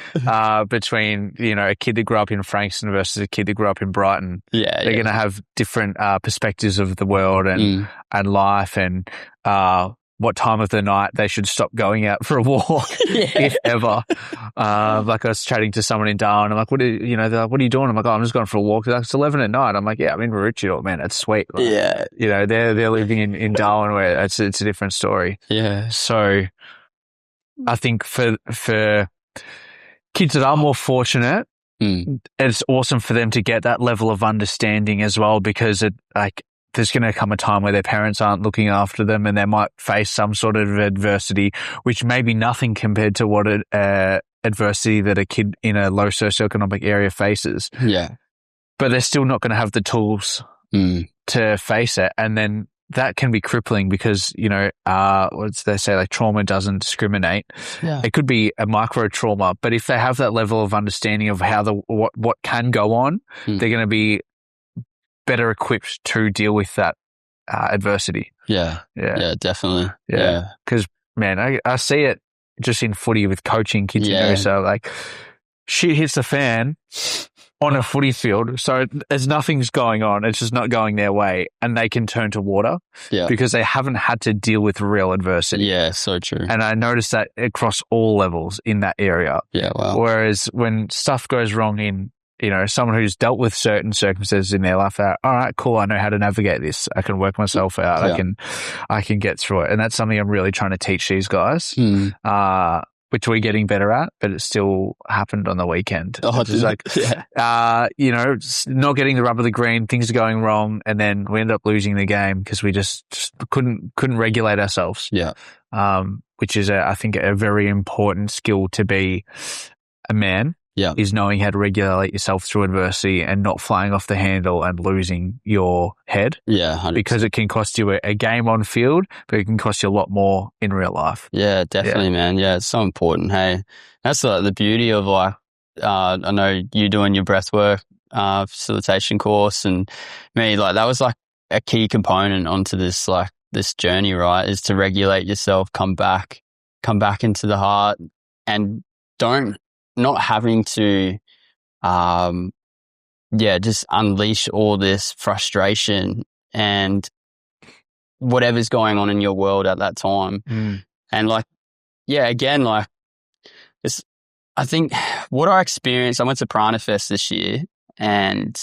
between, a kid that grew up in Frankston versus a kid that grew up in Brighton, they're going to have different perspectives of the world and life and what time of the night they should stop going out for a walk, if ever. Like I was chatting to someone in Darwin. I'm like, they're like, what are you doing? I'm like, I'm just going for a walk. They're like, it's 11 at night. I'm like, yeah, I'm in Maroochydore, man. That's sweet. Like, they're living in Darwin where it's a different story. Yeah. So I think for kids that are more fortunate, it's awesome for them to get that level of understanding as well, because there's going to come a time where their parents aren't looking after them and they might face some sort of adversity, which may be nothing compared to what adversity that a kid in a low socioeconomic area faces. Yeah. But they're still not going to have the tools to face it. And then that can be crippling because, what they say, like trauma doesn't discriminate. Yeah. It could be a micro trauma, but if they have that level of understanding of how what can go on, they're going to be better equipped to deal with that adversity. Yeah, definitely. Yeah, because man, I see it just in footy with coaching kids. So like shit hits the fan on a footy field, so there's nothing's going on. It's just not going their way, and they can turn to water because they haven't had to deal with real adversity. Yeah, so true. And I noticed that across all levels in that area. Yeah, wow. Whereas when stuff goes wrong in someone who's dealt with certain circumstances in their life, all right, cool, I know how to navigate this. I can work myself out. I can get through it. And that's something I'm really trying to teach these guys, which we're getting better at, but it still happened on the weekend. It's like, not getting the rub of the green, things are going wrong, and then we end up losing the game because we just couldn't regulate ourselves. Yeah. Which is, I think, a very important skill to be a man. Yeah. Is knowing how to regulate yourself through adversity and not flying off the handle and losing your head. Yeah, 100%. Because it can cost you a game on field, but it can cost you a lot more in real life. Yeah, definitely, man. Yeah, it's so important. Hey, that's the beauty of I know you doing your breathwork facilitation course, and me, that was a key component onto this this journey, right? Is to regulate yourself, come back into the heart, and not having to, just unleash all this frustration and whatever's going on in your world at that time. And again, this, I think what I experienced, I went to Prana Fest this year, and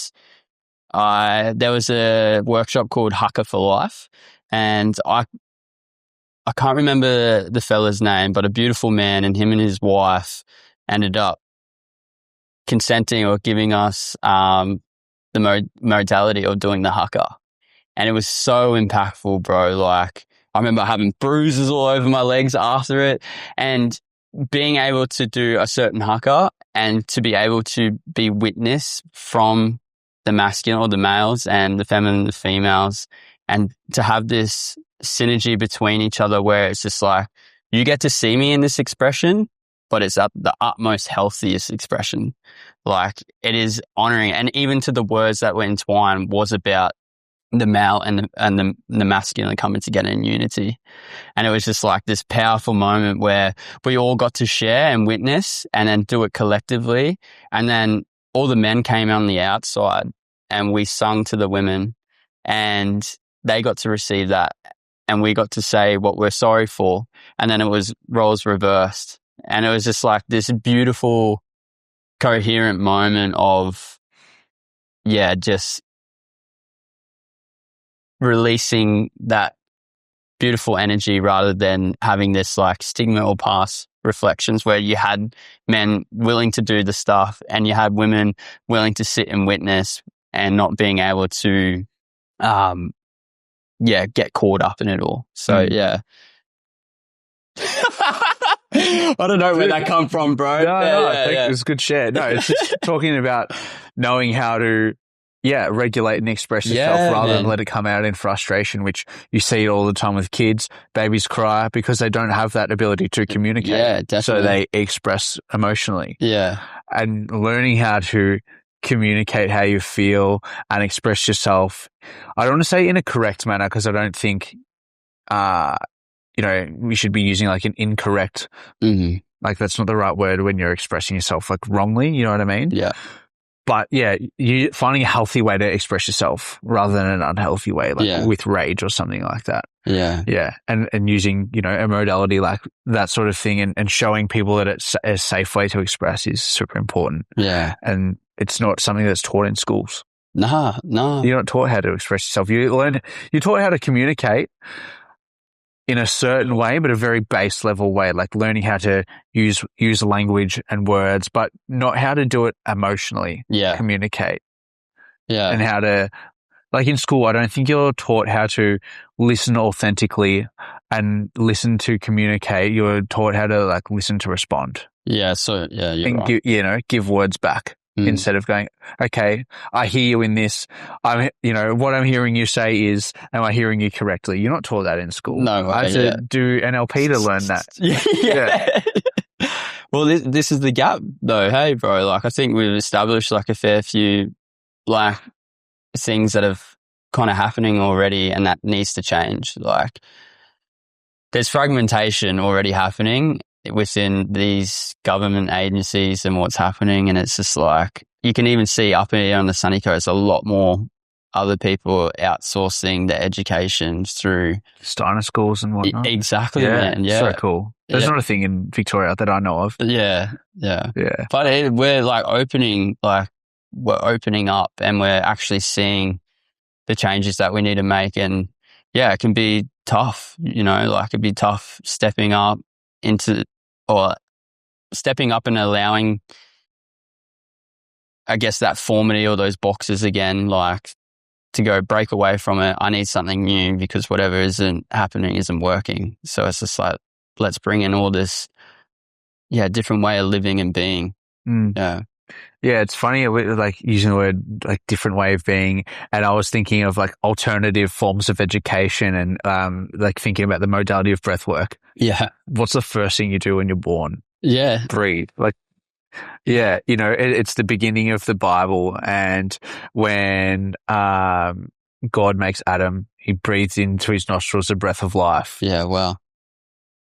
there was a workshop called Haka for Life, and I can't remember the fella's name, but a beautiful man, and him and his wife ended up consenting or giving us the modality of doing the haka. And it was so impactful, bro. I remember having bruises all over my legs after it, and being able to do a certain haka and to be able to be witness from the masculine or the males and the feminine, the females, and to have this synergy between each other where it's just you get to see me in this expression, but it's at the utmost healthiest expression. It is honoring, and even to the words that were entwined was about the male and the masculine coming together in unity. And it was just this powerful moment where we all got to share and witness and then do it collectively. And then all the men came on the outside and we sung to the women, and they got to receive that. And we got to say what we're sorry for. And then it was roles reversed. And it was just this beautiful, coherent moment of, just releasing that beautiful energy rather than having this stigma or past reflections where you had men willing to do the stuff and you had women willing to sit and witness and not being able to, get caught up in it all. So, yeah. I don't know where that come from, bro. No, I think it's good share. No, it's just talking about knowing how to regulate and express yourself rather than let it come out in frustration, which you see it all the time with kids. Babies cry because they don't have that ability to communicate. Yeah, definitely. So they express emotionally. Yeah. And learning how to communicate how you feel and express yourself. I don't want to say in a correct manner because I don't think, we should be using like an incorrect, like that's not the right word when you're expressing yourself like wrongly. You know what I mean? Yeah. But yeah, you finding a healthy way to express yourself rather than an unhealthy way, like with rage or something like that. Yeah. Yeah. And using, a modality like that sort of thing and showing people that it's a safe way to express is super important. Yeah. And it's not something that's taught in schools. No. You're not taught how to express yourself. You're taught how to communicate in a certain way, but a very base level way, like learning how to use language and words, but not how to do it emotionally. Yeah. Communicate. Yeah. And how to, like in school, I don't think you're taught how to listen authentically and listen to communicate. You're taught how to like listen to respond. Yeah. So yeah, you're right. Give words back. Instead of going, okay, I hear you in this. What I'm hearing you say is, am I hearing you correctly? You're not taught that in school. No, I had to do NLP to learn that. Yeah. Well, this is the gap though. Hey, bro, like I think we've established like a fair few like things that have kind of happening already and that needs to change. Like there's fragmentation already happening within these government agencies and what's happening. And it's just like, you can even see up here on the sunny coast, a lot more other people outsourcing their education through Steiner schools and whatnot. Exactly, man. Yeah. So cool. There's not a thing in Victoria that I know of. Yeah. But we're opening up and we're actually seeing the changes that we need to make. And yeah, it can be tough, it'd be tough stepping up and allowing, I guess, that formity or those boxes again, like to go break away from it. I need something new because whatever isn't happening isn't working. So it's just like, let's bring in all this, different way of living and being. Yeah. Yeah, it's funny, like using the word like different way of being, and I was thinking of like alternative forms of education and like thinking about the modality of breathwork. Yeah. What's the first thing you do when you're born? Yeah. Breathe. Like, yeah, it's the beginning of the Bible, and when God makes Adam, he breathes into his nostrils the breath of life. Yeah, wow.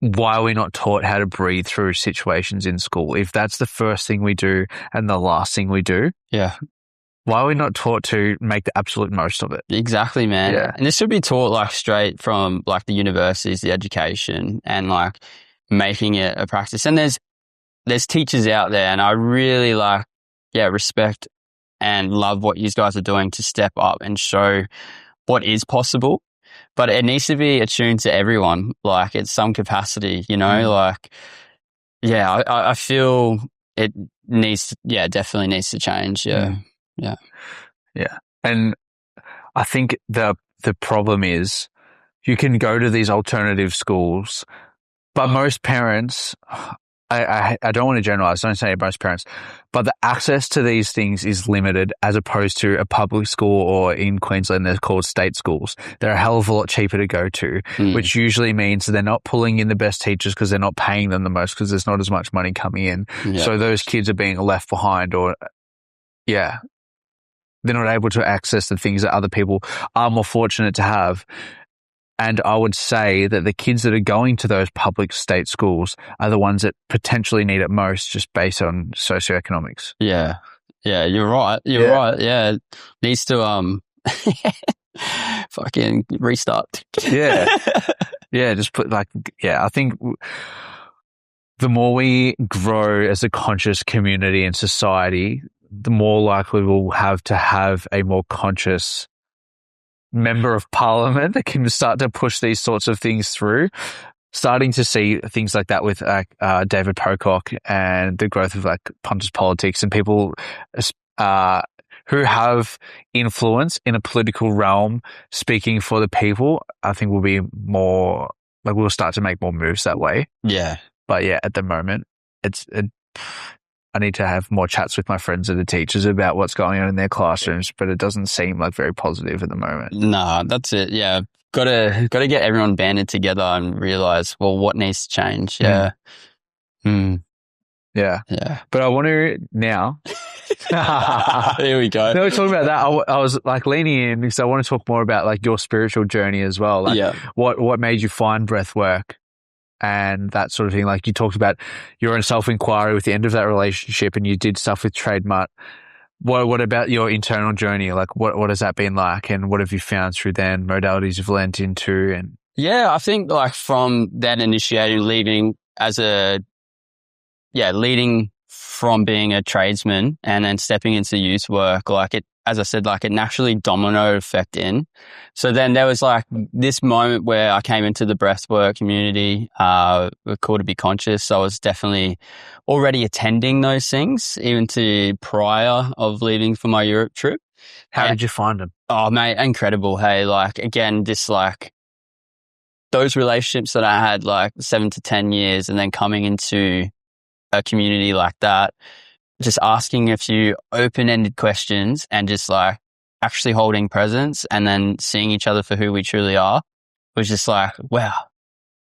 Why are we not taught how to breathe through situations in school? If that's the first thing we do and the last thing we do, why are we not taught to make the absolute most of it? Exactly, man. Yeah. And this should be taught like straight from like the universities, the education, and like making it a practice. And there's teachers out there, and I really respect and love what you guys are doing to step up and show what is possible. But it needs to be attuned to everyone, like at some capacity, like, I feel it needs, definitely needs to change. Yeah. And I think the problem is you can go to these alternative schools, but most parents, I don't want to generalize, don't say most parents, but the access to these things is limited as opposed to a public school, or in Queensland they're called state schools. They're a hell of a lot cheaper to go to, which usually means they're not pulling in the best teachers because they're not paying them the most because there's not as much money coming in. Yeah. So those kids are being left behind, or they're not able to access the things that other people are more fortunate to have. And I would say that the kids that are going to those public state schools are the ones that potentially need it most, just based on socioeconomics. Yeah. Yeah, you're right. You're right. Yeah. It needs to fucking restart. Yeah. Just put I think the more we grow as a conscious community and society, the more likely we'll have to have a more conscious member of parliament that can start to push these sorts of things through. Starting to see things like that with David Pocock and the growth of like punters politics and people who have influence in a political realm speaking for the people. I think will be more like we'll start to make more moves that way. Yeah. But at the moment I I need to have more chats with my friends and the teachers about what's going on in their classrooms, but it doesn't seem like very positive at the moment. No, that's it. Yeah. Gotta get everyone banded together and realize, well, what needs to change. Yeah. Yeah. Yeah. But I want to now. Here we go. No, we're talking about that. I was like leaning in because I want to talk more about like your spiritual journey as well. Like what made you find breath work and that sort of thing. Like you talked about your own self-inquiry with the end of that relationship and you did stuff with Trademark. What about your internal journey? Like what has that been like and what have you found through then, modalities you've learned into? And yeah, I think like from that initiating, leading from being a tradesman and then stepping into youth work, like it, as I said, like it naturally domino effect in. So then there was like this moment where I came into the breathwork community, called to be conscious. So I was definitely already attending those things, even to prior of leaving for my Europe trip. how did you find them? Oh, mate, incredible. Hey, like again, just like those relationships that I had like 7 to 10 years and then coming into a community like that, just asking a few open-ended questions and just like actually holding presence and then seeing each other for who we truly are was just like, wow,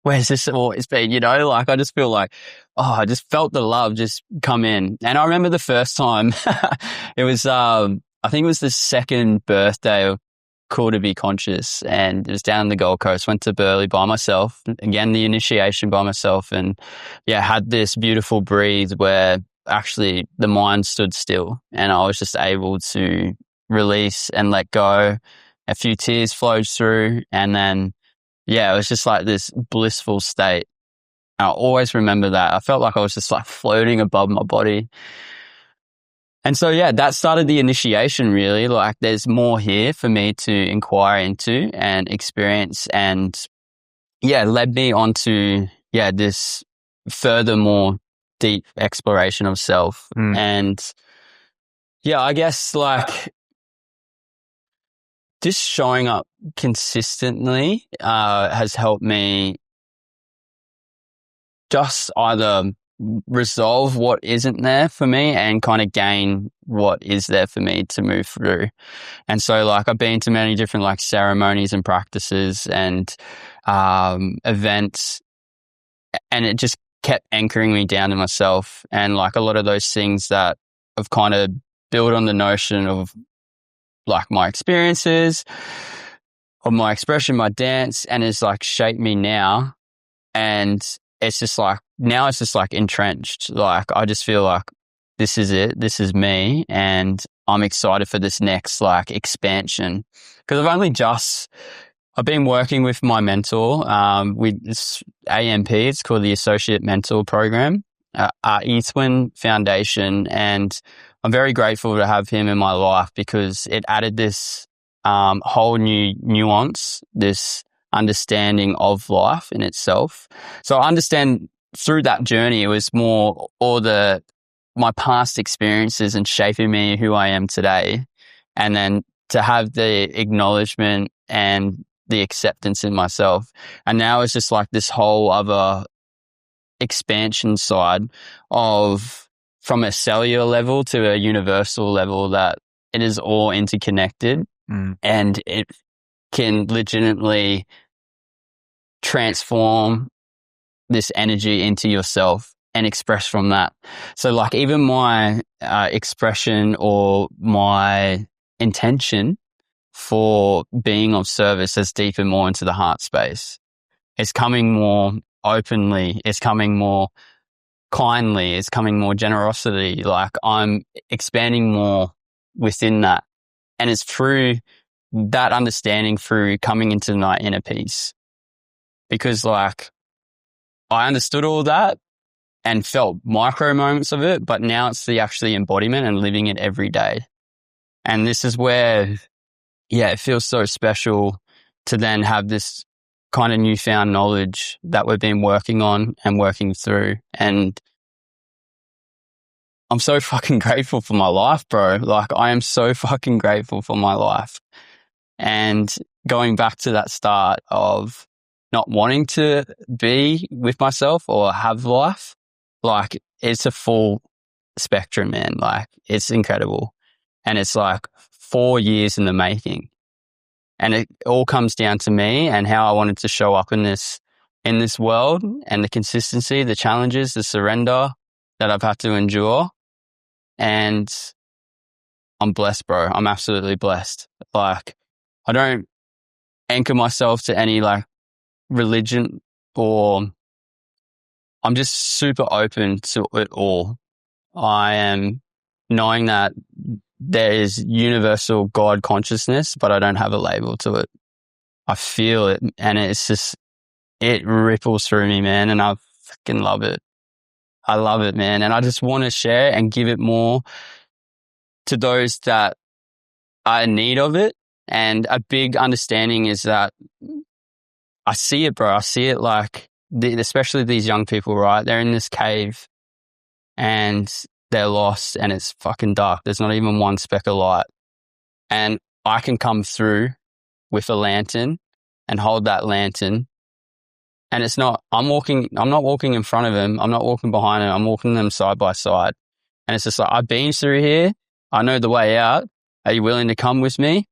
where's this always been? You know, like I just feel like, oh, I just felt the love just come in. And I remember the first time it was, I think it was the second birthday of Cool to Be Conscious, and it was down in the Gold Coast. Went to Burleigh by myself, again the initiation by myself, and yeah, had this beautiful breathe where actually the mind stood still and I was just able to release and let go. A few tears flowed through, and then yeah, it was just like this blissful state. And I always remember that. I felt like I was just like floating above my body. And so, yeah, that started the initiation really. Like there's more here for me to inquire into and experience, and yeah, led me onto, yeah, this furthermore deep exploration of self. And yeah, I guess like just showing up consistently, has helped me just either resolve what isn't there for me and kind of gain what is there for me to move through. And so like I've been to many different like ceremonies and practices and events, and it just kept anchoring me down to myself. And like a lot of those things that I've kind of built on the notion of like my experiences of my expression, my dance, and it's like shaped me now. And it's just like, now it's just like entrenched. Like, I just feel like this is it. This is me. And I'm excited for this next like expansion. Cause I've been working with my mentor, with this AMP. It's called the Associate Mentor Program, Eastwin Foundation. And I'm very grateful to have him in my life because it added this, whole new nuance, this understanding of life in itself. So I understand through that journey, it was more my past experiences and shaping me who I am today. And then to have the acknowledgement and the acceptance in myself. And now it's just like this whole other expansion side of from a cellular level to a universal level, that it is all interconnected and it can legitimately transform this energy into yourself and express from that. So like even my expression or my intention for being of service has deepened more into the heart space. It's coming more openly. It's coming more kindly. It's coming more generosity. Like I'm expanding more within that. And it's through that understanding, through coming into my inner peace. Because like I understood all that and felt micro moments of it, but now it's the actually embodiment and living it every day. And this is where, yeah, it feels so special to then have this kind of newfound knowledge that we've been working on and working through. And I'm so fucking grateful for my life, bro. Like I am so fucking grateful for my life. And going back to that start of not wanting to be with myself or have life, like it's a full spectrum, man. Like, it's incredible. And it's like 4 years in the making. And it all comes down to me and how I wanted to show up in this world, and the consistency, the challenges, the surrender that I've had to endure. And I'm blessed, bro. I'm absolutely blessed. Like, I don't anchor myself to any like religion, or I'm just super open to it all. I am knowing that there is universal God consciousness, but I don't have a label to it. I feel it, and it's just, it ripples through me, man, and I fucking love it. I love it, man, and I just want to share and give it more to those that are in need of it. And a big understanding is that I see it, bro. I see it like, especially these young people, right? They're in this cave and they're lost and it's fucking dark. There's not even one speck of light. And I can come through with a lantern and hold that lantern. And it's not, I'm not walking in front of them. I'm not walking behind them. I'm walking them side by side. And it's just like, I've been through here. I know the way out. Are you willing to come with me?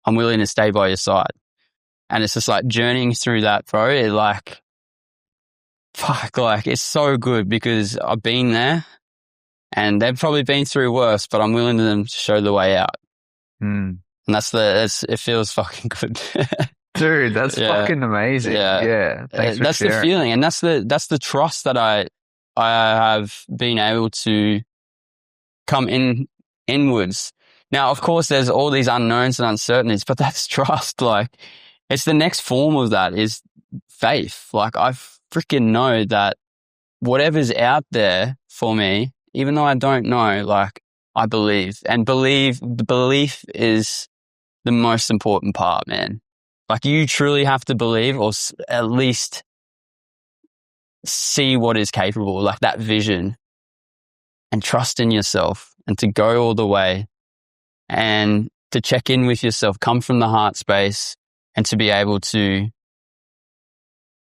I'm willing to stay by your side. And it's just like journeying through that, bro. It like, fuck, like it's so good because I've been there and they've probably been through worse, but I'm willing to them to show the way out. Mm. And it feels fucking good. Dude, that's fucking amazing. Yeah. Thanks for that's sharing. the feeling. And that's the trust that I have been able to come inwards. Now, of course, there's all these unknowns and uncertainties, but that's trust. Like, it's the next form of that is faith. Like, I freaking know that whatever's out there for me, even though I don't know, like, I believe. And the belief is the most important part, man. Like, you truly have to believe, or at least see what is capable, like that vision, and trust in yourself and to go all the way and to check in with yourself, come from the heart space, and to be able to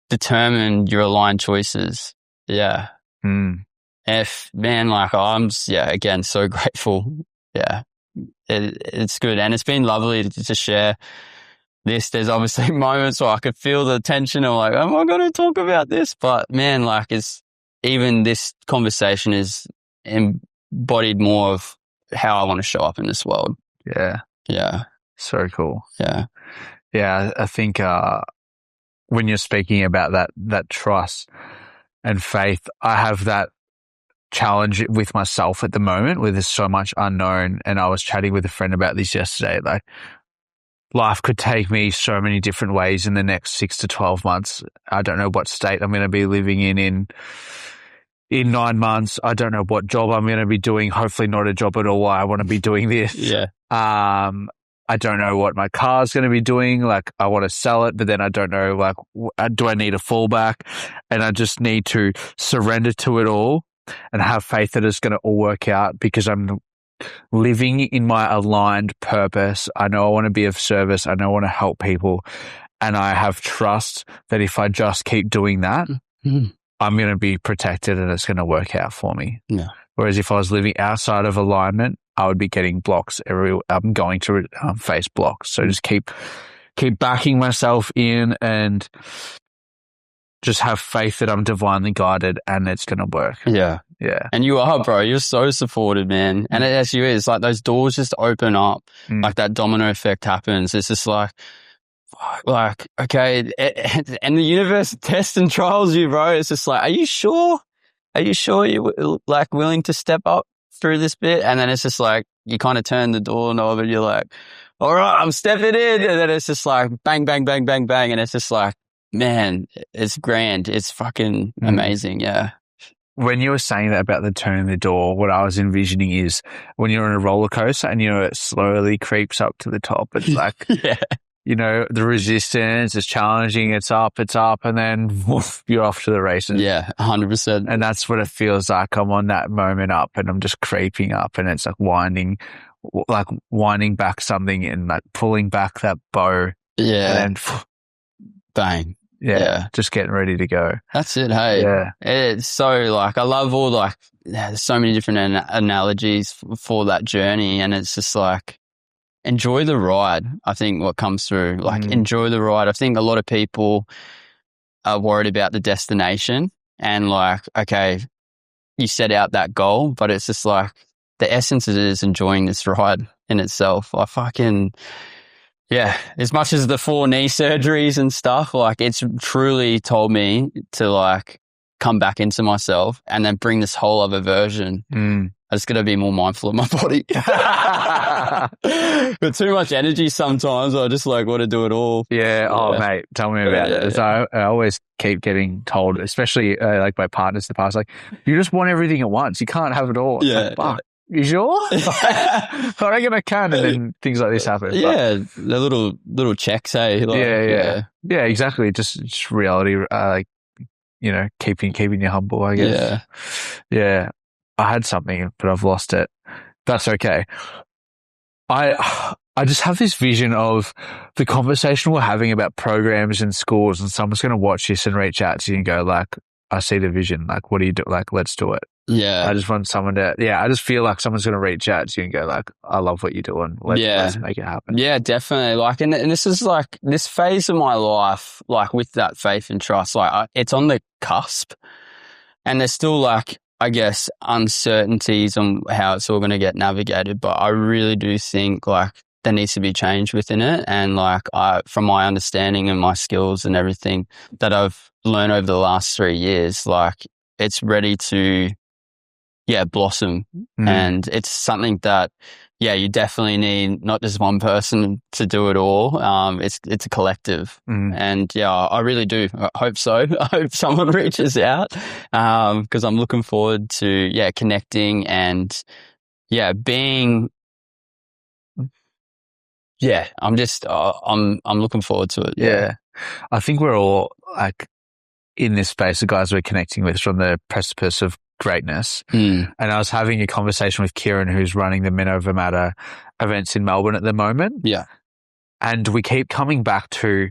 determine your aligned choices. Yeah. Man, like I'm, again, so grateful. Yeah. It's good. And it's been lovely to share this. There's obviously moments where I could feel the tension of like, am I going to talk about this? But man, like even this conversation is embodied more of how I want to show up in this world. Yeah. Yeah. So cool. Yeah. Yeah. I think, when you're speaking about that trust and faith, I have that challenge with myself at the moment where there's so much unknown. And I was chatting with a friend about this yesterday. Like, life could take me so many different ways in the next 6 to 12 months. I don't know what state I'm going to be living in 9 months. I don't know what job I'm going to be doing. Hopefully not a job at all. I want to be doing this. Yeah. I don't know what my car's going to be doing. Like, I want to sell it, but then I don't know, like, do I need a fallback? And I just need to surrender to it all and have faith that it's going to all work out because I'm living in my aligned purpose. I know I want to be of service. I know I want to help people. And I have trust that if I just keep doing that, I'm going to be protected and it's going to work out for me. Yeah. Whereas if I was living outside of alignment, I would be getting blocks everywhere. I'm going to face blocks. So just keep backing myself in and just have faith that I'm divinely guided and it's going to work. Yeah. Yeah. And you are, bro. You're so supported, man. And it actually is. Like, those doors just open up. Like, that domino effect happens. It's just like, okay. And the universe tests and trials you, bro. It's just like, are you sure? Are you sure you're like willing to step up through this bit? And then it's just like, you kind of turn the doorknob and you're like, all right, I'm stepping in. And then it's just like, bang, bang, bang, bang, bang. And it's just like, man, it's grand. It's fucking amazing. Yeah. When you were saying that about the turning the door, what I was envisioning is when you're on a roller coaster and, it slowly creeps up to the top. It's like, the resistance is challenging. It's up, and then woof, you're off to the races. Yeah, 100%. And that's what it feels like. I'm on that moment up and I'm just creeping up and it's like winding back something and like pulling back that bow. Yeah. And then bang. Yeah, just getting ready to go. That's it, hey. Yeah. It's so, like, I love all, like, there's so many different analogies for that journey. And it's just like, enjoy the ride. I think what comes through, like enjoy the ride. I think a lot of people are worried about the destination and like, okay, you set out that goal, but it's just like the essence of it is enjoying this ride in itself. I fucking, yeah, as much as the 4 knee surgeries and stuff, like it's truly told me to like come back into myself and then bring this whole other version. I just got to be more mindful of my body. But too much energy sometimes, I just like want to do it all. Yeah. Oh, mate, tell me about it. So I always keep getting told, especially like my partners in the past, like, you just want everything at once. You can't have it all. It's like, fuck, you sure? I reckon I can. And then things like this happen. Yeah. The little checks, hey. Like, yeah, exactly. Just reality, like, you know, keeping you humble, I guess. Yeah. I had something, but I've lost it. That's okay. I just have this vision of the conversation we're having about programs in schools, and someone's going to watch this and reach out to you and go like, I see the vision. Like, what do you do? Like, let's do it. Yeah. I just want someone to, I just feel like someone's going to reach out to you and go like, I love what you're doing. Let's make it happen. Yeah, definitely. Like, and this is like this phase of my life, like with that faith and trust, like it's on the cusp, and there's still like, I guess, uncertainties on how it's all going to get navigated. But I really do think like there needs to be change within it. And like from my understanding and my skills and everything that I've learned over the last 3 years, like it's ready to, blossom. And it's something that, you definitely need not just one person to do it all. It's a collective. And I really do. I hope so. I hope someone reaches out, because I'm looking forward to, connecting and, being, I'm just, I'm looking forward to it. Yeah. I think we're all like in this space, the guys we're connecting with from the precipice of greatness. And I was having a conversation with Kieran, who's running the Men Over Matter events in Melbourne at the moment. Yeah. And we keep coming back to,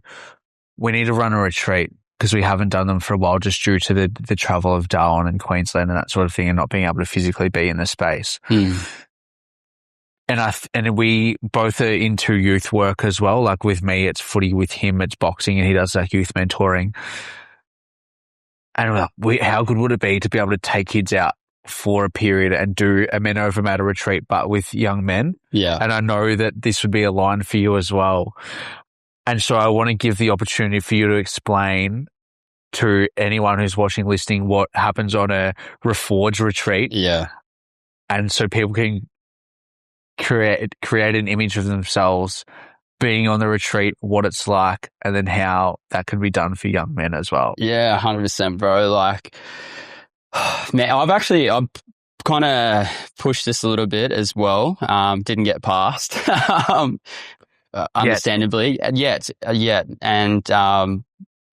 we need to run a retreat because we haven't done them for a while just due to the travel of Darwin and Queensland and that sort of thing, and not being able to physically be in the space. And we both are into youth work as well. Like with me, it's footy; with him, it's boxing, and he does like youth mentoring. And how good would it be to be able to take kids out for a period and do a Men Over Matter retreat, but with young men? Yeah. And I know that this would be a line for you as well. And so I want to give the opportunity for you to explain to anyone who's watching, listening, what happens on a Reforge retreat. Yeah. And so people can create an image of themselves being on the retreat, what it's like, and then how that can be done for young men as well. Yeah, 100%, bro. Like, man, I've kind of pushed this a little bit as well. Didn't get past, understandably, yet. And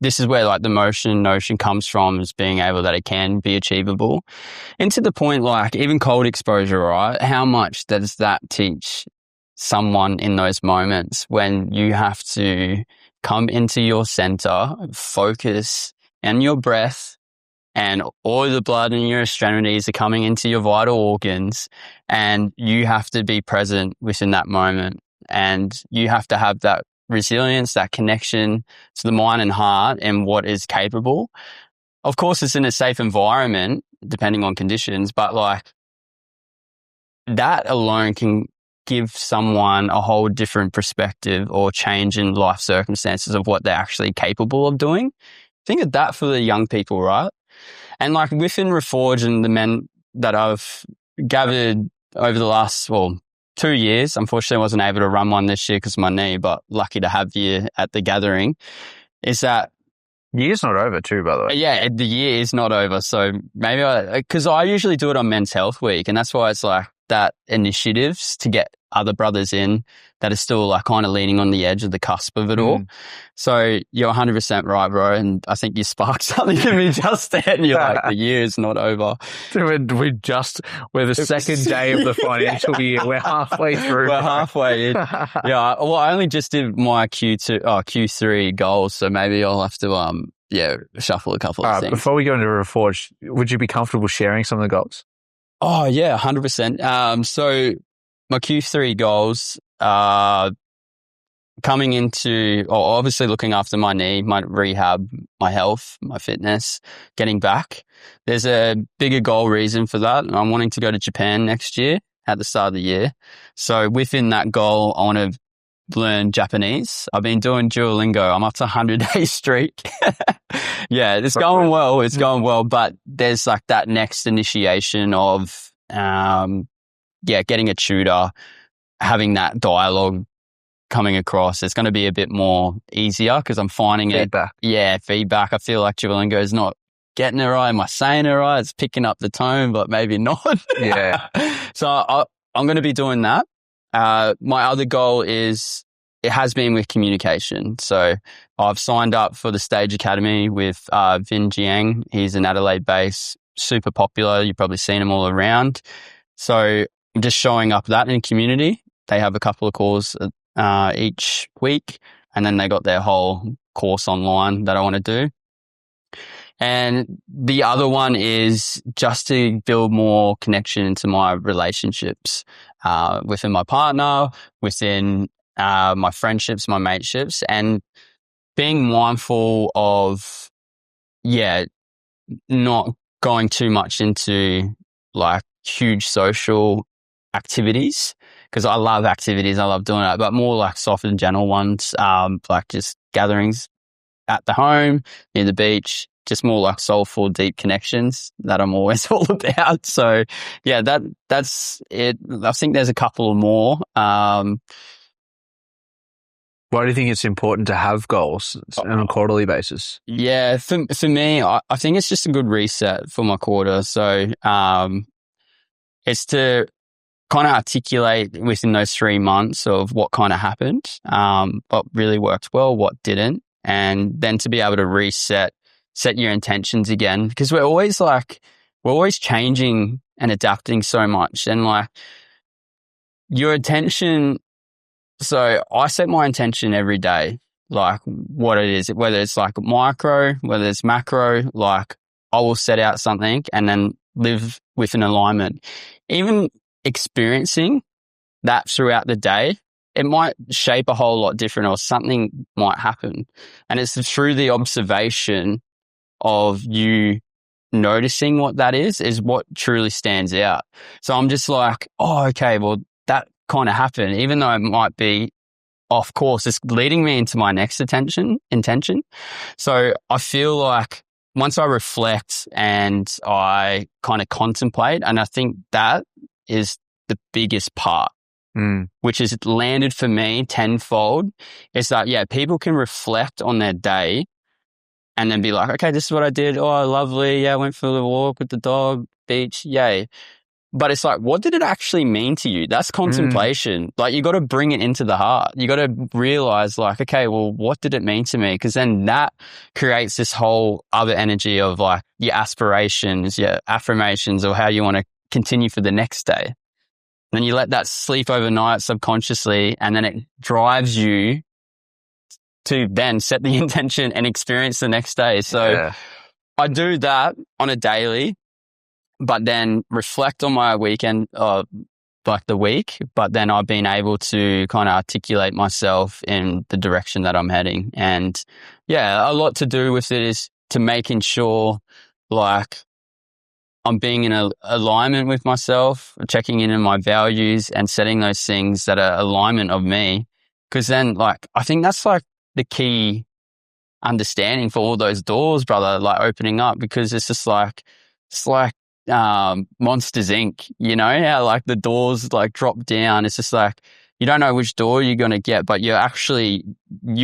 this is where like the notion comes from, is being able that it can be achievable. And to the point, like even cold exposure, right? How much does that teach someone in those moments when you have to come into your center, focus on your breath, and all the blood in your extremities are coming into your vital organs, and you have to be present within that moment, and you have to have that resilience, that connection to the mind and heart and what is capable. Of course, it's in a safe environment, depending on conditions, but like that alone can give someone a whole different perspective or change in life circumstances of what they're actually capable of doing. Think of that for the young people, right? And like within Reforge and the men that I've gathered over the last, 2 years, unfortunately I wasn't able to run one this year because of my knee, but lucky to have you at the gathering, is that year's not over too, by the way. Yeah, the year is not over. So maybe because I usually do it on Men's Health Week, and that's why it's like that initiatives to get other brothers in that are still like kind of leaning on the edge of the cusp of it all. So you're 100% right, bro. And I think you sparked something in me just then. And you're like, the year is not over. We're the second day of the financial year. We're halfway through. We're halfway in. Yeah. Well, I only just did my Q3 goals. So maybe I'll have to, shuffle a couple of things. Before we go into Reforge, would you be comfortable sharing some of the goals? Oh yeah, 100%. So my Q3 goals are coming into, or obviously looking after my knee, my rehab, my health, my fitness, getting back. There's a bigger goal reason for that. I'm wanting to go to Japan next year at the start of the year. So within that goal, I want to learn Japanese. I've been doing Duolingo. I'm up to 100-day streak. Yeah, it's going well. It's going well, but there's like that next initiation of, getting a tutor, having that dialogue coming across. It's going to be a bit more easier because I'm finding Feedback. Feedback. I feel like Duolingo is not getting it right. Am I saying it right? It's picking up the tone, but maybe not. Yeah. So I'm going to be doing that. My other goal is, it has been with communication. So I've signed up for the Stage Academy with Vin Jiang. He's an Adelaide-based, super popular. You've probably seen him all around. So I'm just showing up that in community. They have a couple of calls each week, and then they got their whole course online that I want to do. And the other one is just to build more connection into my relationships within my partner, within my friendships, my mateships, and being mindful of, not going too much into like huge social activities, because I love activities. I love doing it, but more like soft and gentle ones, like just gatherings at the home, near the beach, just more like soulful, deep connections that I'm always all about. So yeah, that's it. I think there's a couple more. Why do you think it's important to have goals on a quarterly basis? Yeah, for me, I think it's just a good reset for my quarter. So it's to kind of articulate within those 3 months of what kind of happened, what really worked well, what didn't, and then to be able to set your intentions again, because we're always changing and adapting so much, and like your intention. So I set my intention every day, like what it is, whether it's like micro, whether it's macro, like I will set out something and then live with an alignment. Even experiencing that throughout the day, it might shape a whole lot different, or something might happen. And it's through the observation of you noticing what that is what truly stands out. So I'm just like, oh, okay, well, that kind of happened, even though it might be off course, it's leading me into my next intention. So I feel like once I reflect and I kind of contemplate, and I think that is the biggest part, which is landed for me tenfold, is that, people can reflect on their day and then be like, okay, this is what I did. Oh, lovely. Yeah, I went for the walk with the dog, beach. Yay. But it's like, what did it actually mean to you? That's contemplation. Like, you got to bring it into the heart. You got to realize, like, okay, well, what did it mean to me? Because then that creates this whole other energy of like your aspirations, your affirmations, or how you want to continue for the next day. And then you let that sleep overnight subconsciously, and then it drives you to then set the intention and experience the next day. So I do that on a daily, but then reflect on my weekend, like the week, but then I've been able to kind of articulate myself in the direction that I'm heading. And a lot to do with it is to making sure like I'm being in alignment with myself, checking in on my values and setting those things that are alignment of me. Because then, like, I think that's like the key understanding for all those doors, brother, like opening up, because it's like Monsters Inc., you know, how like the doors like drop down. It's just like, you don't know which door you're going to get, but you're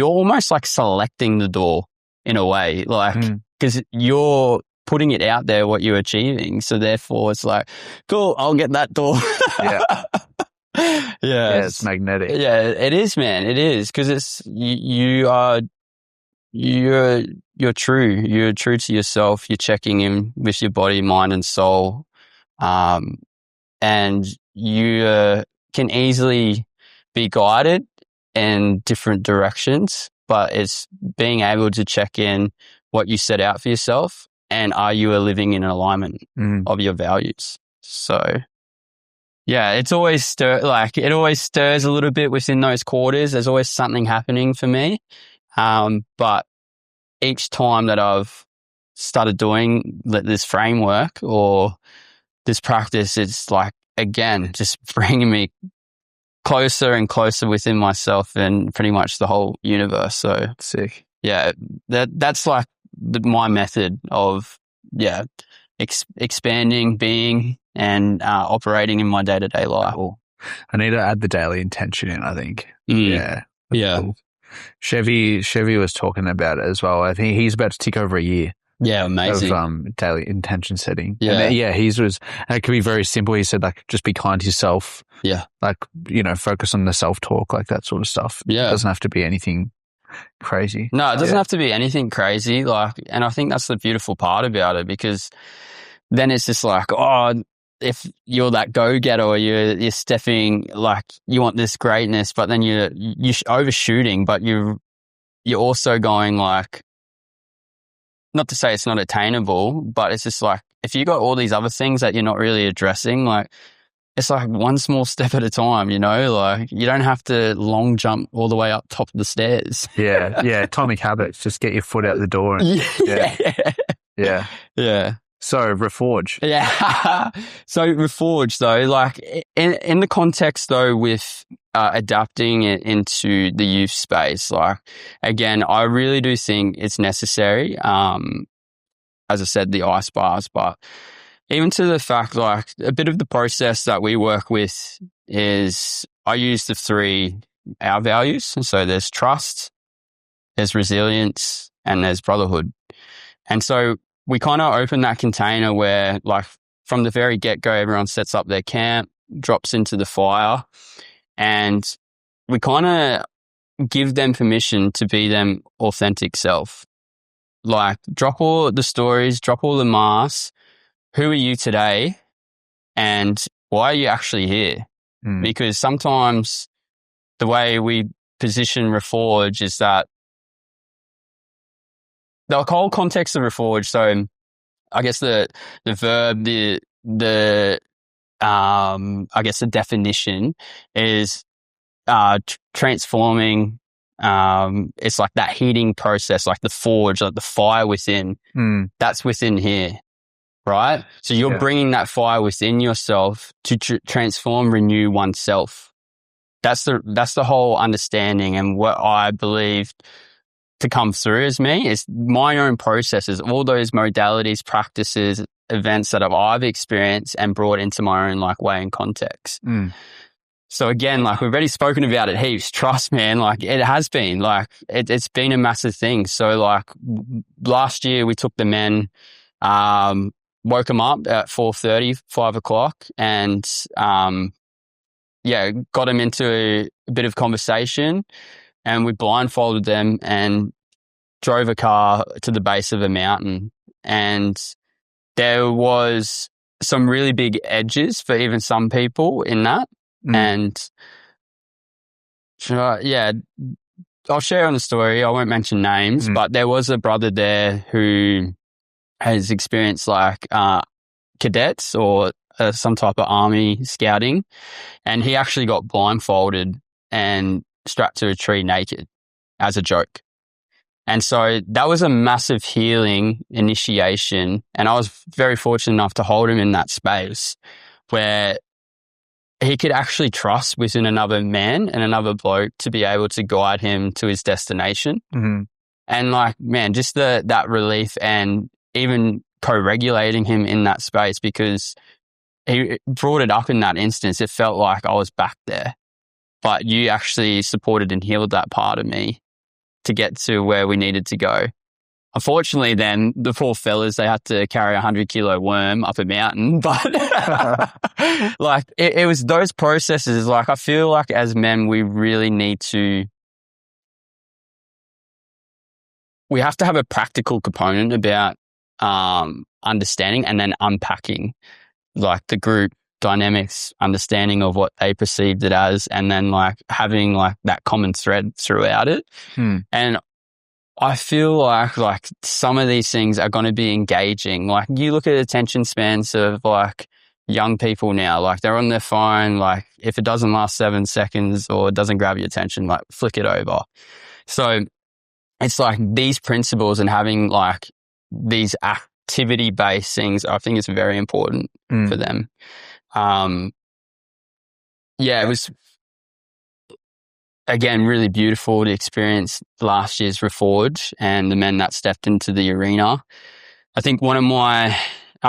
almost like selecting the door in a way, like, because you're putting it out there, what you're achieving. So therefore it's like, cool, I'll get that door. It's magnetic. Yeah, it is, man. It is, because it's, you're true. You're true to yourself. You're checking in with your body, mind, and soul. And you can easily be guided in different directions, but it's being able to check in what you set out for yourself, and are you living in alignment of your values? So yeah, it's always it always stirs a little bit within those quarters. There's always something happening for me. But each time that I've started doing this framework or this practice, it's like, again, just bringing me closer and closer within myself and pretty much the whole universe. So Sick. yeah, that's like my method of, expanding, being, and operating in my day-to-day life. Cool. I need to add the daily intention in, I think. Mm. Yeah. Yeah. Cool. Chevy was talking about it as well. I think he's about to tick over a year. Yeah, amazing. Of daily intention setting. Yeah. And it could be very simple. He said, like, just be kind to yourself. Yeah. Like, focus on the self-talk, like that sort of stuff. Yeah. It doesn't have to be anything crazy. No, it doesn't have to be anything crazy. Like, and I think that's the beautiful part about it, because then it's just like, if you're that go-getter or you're stepping, like, you want this greatness, but then you're overshooting, but you're also going, like, not to say it's not attainable, but it's just like, if you got all these other things that you're not really addressing, like, it's like one small step at a time, like, you don't have to long jump all the way up top of the stairs. Yeah. Yeah. Atomic habits. Just get your foot out the door. And, yeah. Yeah. So Reforge. Yeah. So Reforge, though, like, in the context, though, with adapting it into the youth space, like, again, I really do think it's necessary. As I said, the ice bars, but even to the fact, like, a bit of the process that we work with is, I use the 3 our values. And so there's trust, there's resilience, and there's brotherhood. And so we kind of open that container where, like, from the very get-go, everyone sets up their camp, drops into the fire, and we kind of give them permission to be them authentic self. Like, drop all the stories, drop all the masks. Who are you today? And why are you actually here? Because sometimes the way we position Reforge is that the whole context of Reforge. So I guess the verb, I guess the definition is transforming. It's like that heating process, like the forge, like the fire within. That's within here. Right? So you're bringing that fire within yourself to transform, renew oneself. That's the whole understanding, and what I believe to come through as me is my own processes, all those modalities, practices, events that I've experienced and brought into my own, like, way and context. So again, like, we've already spoken about it heaps. Trust, man, like, it has been, like, it's been a massive thing. So, like, last year we took the men, woke them up at 4:30, 5 o'clock, and got them into a bit of conversation, and we blindfolded them and drove a car to the base of a mountain. And there was some really big edges for even some people in that. And I'll share on the story. I won't mention names, but there was a brother there who has experienced, like, cadets or some type of army scouting, and he actually got blindfolded and strapped to a tree naked as a joke. And so that was a massive healing initiation, and I was very fortunate enough to hold him in that space where he could actually trust within another man and another bloke to be able to guide him to his destination. And, like, man, just that relief, and even co-regulating him in that space, because he brought it up in that instance. It felt like I was back there, but you actually supported and healed that part of me to get to where we needed to go. Unfortunately, then the poor fellas, they had to carry a 100-kilo worm up a mountain, but like, it was those processes. Like, I feel like as men, we really need to, we have to have a practical component about understanding and then unpacking, like, the group dynamics, understanding of what they perceived it as, and then, like, having, like, that common thread throughout it. And I feel like some of these things are going to be engaging. Like, you look at attention spans of, like, young people now, like they're on their phone, like if it doesn't last 7 seconds or it doesn't grab your attention, like flick it over. So it's like these principles and having like these activity-based things, I think is very important for them. It was, again, really beautiful to experience last year's Reforge and the men that stepped into the arena. I think one of my,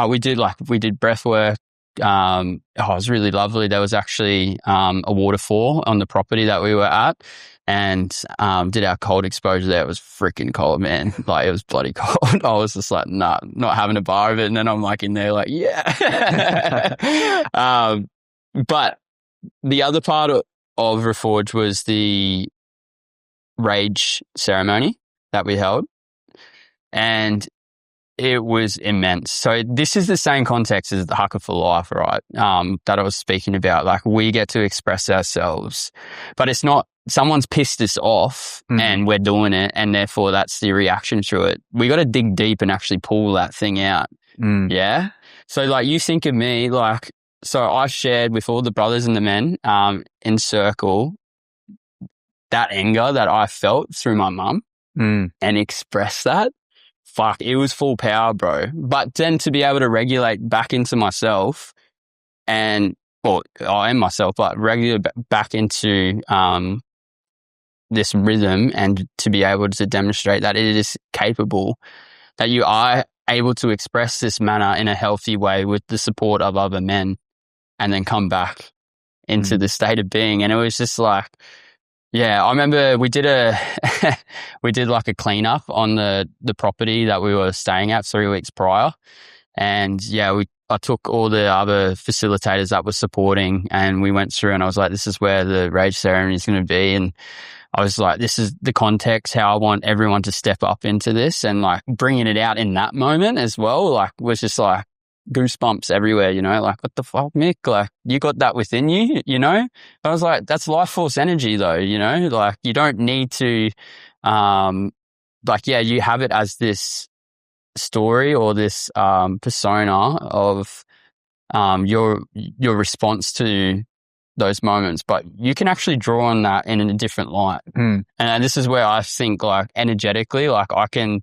we did breathwork. It was really lovely. There was actually a waterfall on the property that we were at, and did our cold exposure there. It was freaking cold, man. Like, it was bloody cold. I was just like, nah, not having a bar of it. And then I'm like in there like, yeah. But the other part of Reforge was the rage ceremony that we held, and it was immense. So this is the same context as the Haka for Life, right? That I was speaking about. Like, we get to express ourselves, but it's not someone's pissed us off and we're doing it, and therefore that's the reaction to it. We got to dig deep and actually pull that thing out. Yeah. So like, you think of me, like, so I shared with all the brothers and the men in circle that anger that I felt through my mum and express that. Fuck, it was full power, bro. But then to be able to regulate back into myself and, well, I am myself, but regulate back into this rhythm, and to be able to demonstrate that it is capable, that you are able to express this manner in a healthy way with the support of other men, and then come back into the state of being. And it was just like, yeah, I remember we did like a cleanup on the property that we were staying at 3 weeks prior. And yeah, I took all the other facilitators that were supporting, and we went through, and I was like, this is where the rage ceremony is going to be. And I was like, this is the context, how I want everyone to step up into this, and like bringing it out in that moment as well, like, was just like goosebumps everywhere, you know, like, what the fuck, Mick? Like, you got that within you, you know? I was like, that's life force energy though, you know? Like, you don't need to, like, yeah, you have it as this story or this persona of your response to those moments, but you can actually draw on that in a different light. And this is where I think, like, energetically, like, I can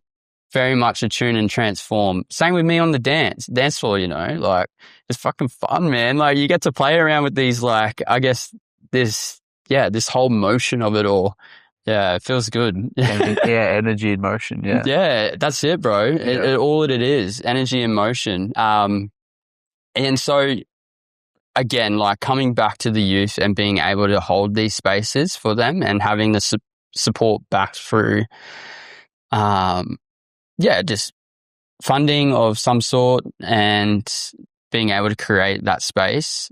very much attune and transform. Same with me on the dance floor, you know, like, it's fucking fun, man. Like, you get to play around with these, like, I guess this whole motion of it all. Yeah, it feels good. Energy and motion. Yeah. Yeah, that's it, bro. All it is, energy and motion. And so, again, like, coming back to the youth and being able to hold these spaces for them and having the support back through, just funding of some sort and being able to create that space.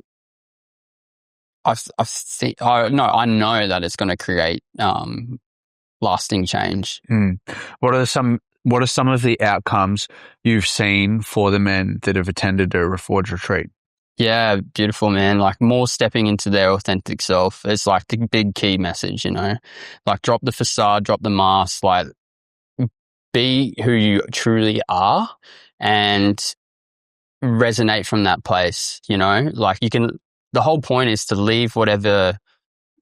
I know that it's going to create lasting change. What are some of the outcomes you've seen for the men that have attended a Reforge retreat? Yeah, beautiful, man. Like, more stepping into their authentic self. It's like the big key message, you know, like, drop the facade, drop the mask, like, be who you truly are and resonate from that place, you know, like, the whole point is to leave whatever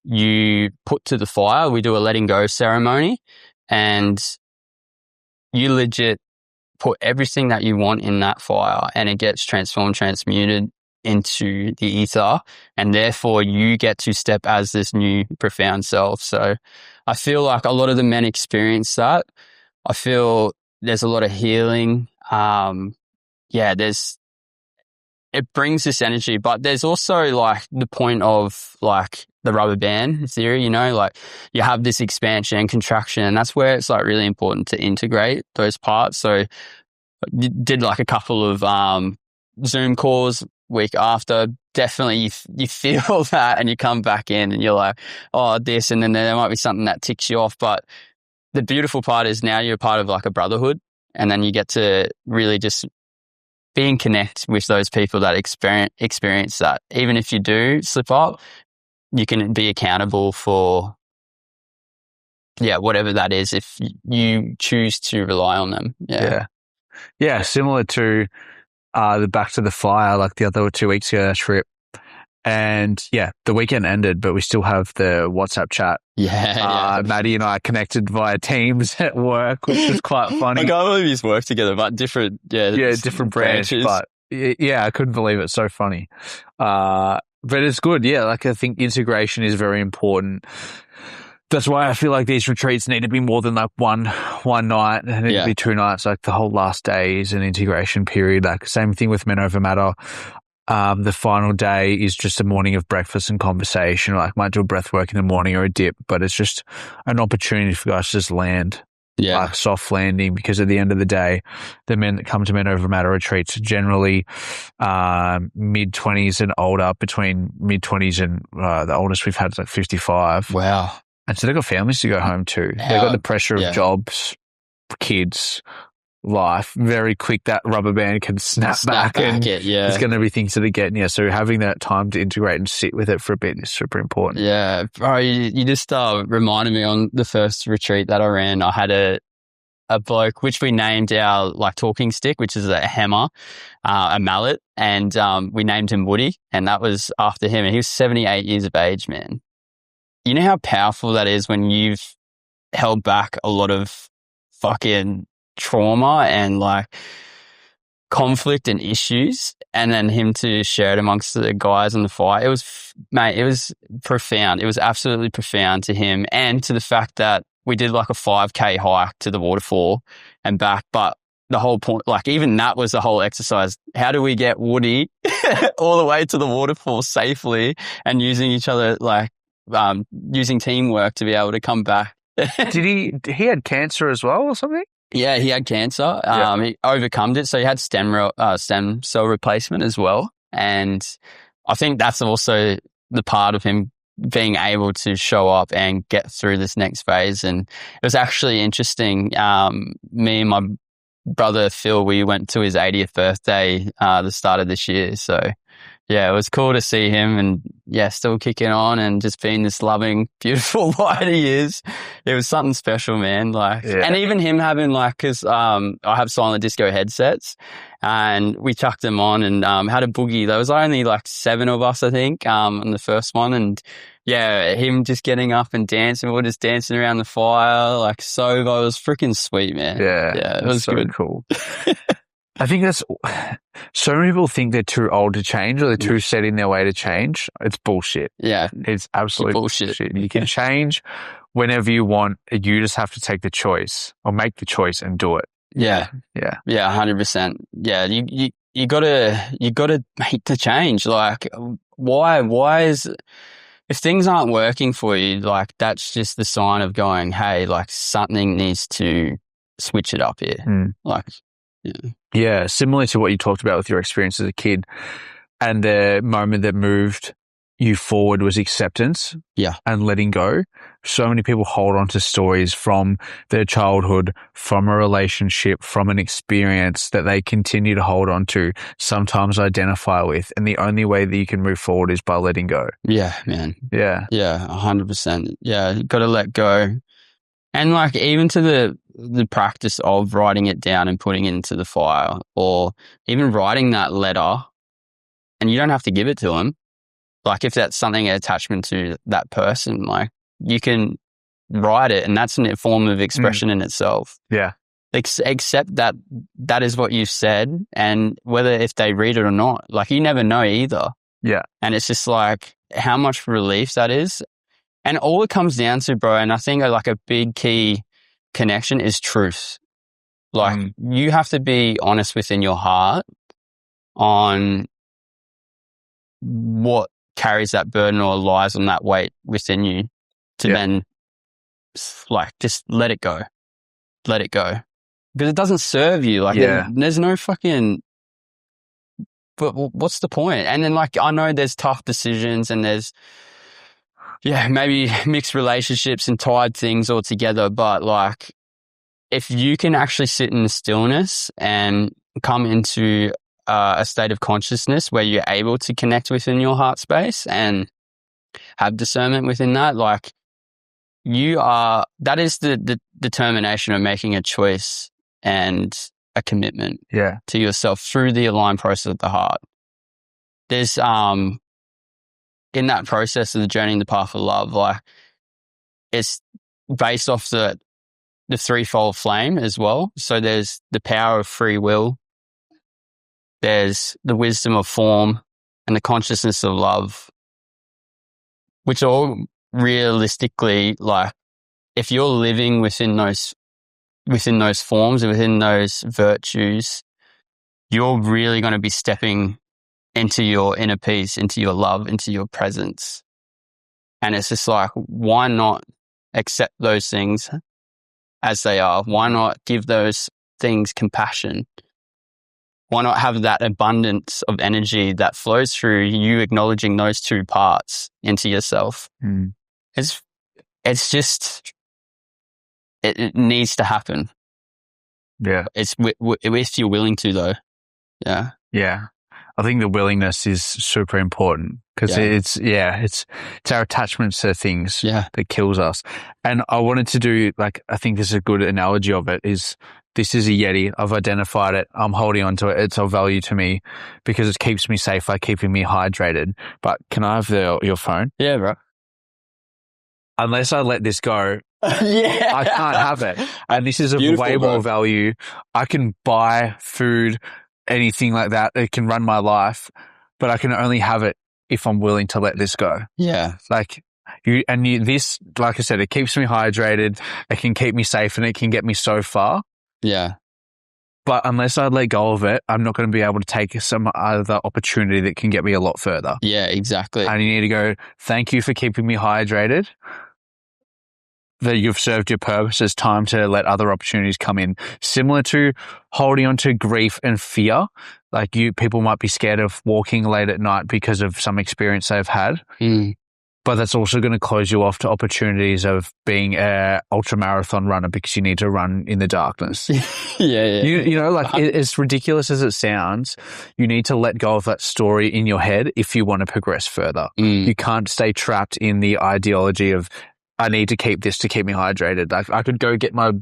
you put to the fire. We do a letting go ceremony, and you legit put everything that you want in that fire, and it gets transformed, transmuted into the ether, and therefore you get to step as this new profound self. So I feel like a lot of the men experience that. I feel there's a lot of healing. It brings this energy, but there's also, like, the point of, like, the rubber band theory, you know, like, you have this expansion and contraction, and that's where it's, like, really important to integrate those parts. So did, like, a couple of Zoom calls week after. Definitely you feel that, and you come back in and you're like, oh, this, and then there might be something that ticks you off. But the beautiful part is now you're part of, like, a brotherhood, and then you get to really just be in connect with those people that experience that. Even if you do slip up, you can be accountable for, whatever that is, if you choose to rely on them. Yeah. Similar to, the back to the fire like the other 2 weeks ago, that trip. And yeah, the weekend ended, but we still have the WhatsApp chat. Yeah. Maddie and I connected via Teams at work, which was quite funny. I can't believe you work together, but different branch. But yeah, I couldn't believe it. So funny. But it's good. Yeah, like I think integration is very important. That's why I feel like these retreats need to be more than like one night. It need to be 2 nights. Like the whole last day is an integration period. Like same thing with Men Over Matter. The final day is just a morning of breakfast and conversation. Like might do a breath work in the morning or a dip, but it's just an opportunity for guys to just land. Yeah. Like soft landing, because at the end of the day, the men that come to Men Over Matter retreats are generally mid-20s and older, between mid-20s and the oldest we've had is like 55. Wow. And so they've got families to go home to. They've got the pressure of jobs, kids, life. Very quick, that rubber band can snap back and there's going to be things that are getting you. So having that time to integrate and sit with it for a bit is super important. Yeah. Bro, you just reminded me on the first retreat that I ran, I had a bloke, which we named our like talking stick, which is a hammer, a mallet, and we named him Woody, and that was after him. And he was 78 years of age, man. You know how powerful that is when you've held back a lot of fucking trauma and like conflict and issues, and then him to share it amongst the guys on the fire. It was, mate, it was profound. It was absolutely profound to him, and to the fact that we did like a 5K hike to the waterfall and back. But the whole point, like even that was the whole exercise. How do we get Woody all the way to the waterfall safely, and using each other, like using teamwork to be able to come back. He had cancer as well or something? Yeah, he had cancer. He overcome it. So he had stem cell replacement as well. And I think that's also the part of him being able to show up and get through this next phase. And it was actually interesting. Me and my brother Phil, we went to his 80th birthday the start of this year. So yeah, it was cool to see him, and yeah, still kicking on and just being this loving, beautiful light he is. It was something special, man. Like, and even him having like, cause, I have silent disco headsets, and we chucked them on and, had a boogie. There was only like 7 of us, I think, on the first one. And yeah, him just getting up and dancing. We were just dancing around the fire, like Sovo. It was freaking sweet, man. Yeah, it was so good. Cool. I think that's, so many people think they're too old to change, or they're too set in their way to change. It's bullshit. Yeah. It's absolute bullshit. You can change whenever you want. You just have to take the choice, or make the choice and do it. Yeah. Yeah. Yeah. 100%. Yeah. You gotta make the change. Like, why is, if things aren't working for you, like that's just the sign of going, hey, like something needs to switch it up here. Like, yeah, similar to what you talked about with your experience as a kid, and the moment that moved you forward was acceptance, and letting go. So many people hold on to stories from their childhood, from a relationship, from an experience that they continue to hold on to, sometimes identify with, and the only way that you can move forward is by letting go. Yeah, man. Yeah. Yeah, 100%. Yeah, you got to let go. And like even to the practice of writing it down and putting it into the file, or even writing that letter, and you don't have to give it to them. Like if that's something, an attachment to that person, like you can write it, and that's a form of expression in itself. Yeah. Accept that that is what you've said, and whether if they read it or not, like you never know either. Yeah. And it's just like how much relief that is. And all it comes down to, bro, and I think like a big key connection is truth. Like you have to be honest within your heart on what carries that burden or lies on that weight within you to then like just let it go. Let it go. Because it doesn't serve you. Like there's no fucking, but what's the point? And then like I know there's tough decisions, and there's maybe mixed relationships and tied things all together. But like, if you can actually sit in the stillness and come into a state of consciousness where you're able to connect within your heart space and have discernment within that, like that is the determination of making a choice and a commitment Yeah. to yourself through the aligned process of the heart. There's in that process of the journey in the path of love, like it's based off the threefold flame as well. So there's the power of free will, there's the wisdom of form, and the consciousness of love, which all realistically, like, if you're living within those forms and within those virtues, you're really going to be stepping into your inner peace, into your love, into your presence. And it's just like, why not accept those things as they are? Why not give those things compassion? Why not have that abundance of energy that flows through you acknowledging those two parts into yourself? It's just, it needs to happen. Yeah. It's if you're willing to, though. Yeah. Yeah. I think the willingness is super important because it's our attachments to things that kills us. And I wanted to do, like, I think this is a good analogy of it, is this is a Yeti. I've identified it. I'm holding on to it. It's of value to me because it keeps me safe by keeping me hydrated. But can I have your phone? Yeah, bro. Unless I let this go, yeah, I can't have it. And this is of way more value. I can buy food, anything like that. It can run my life, but I can only have it if I'm willing to let this go. Yeah. Like this, like I said, it keeps me hydrated. It can keep me safe and it can get me so far. Yeah. But unless I let go of it, I'm not going to be able to take some other opportunity that can get me a lot further. Yeah, exactly. And you need to go, thank you for keeping me hydrated. That you've served your purpose. It's time to let other opportunities come in. Similar to holding on to grief and fear. Like people might be scared of walking late at night because of some experience they've had. But that's also going to close you off to opportunities of being an ultra marathon runner because you need to run in the darkness. yeah. You know, like as ridiculous as it sounds, you need to let go of that story in your head if you want to progress further. You can't stay trapped in the ideology of, I need to keep this to keep me hydrated. Like I could go get my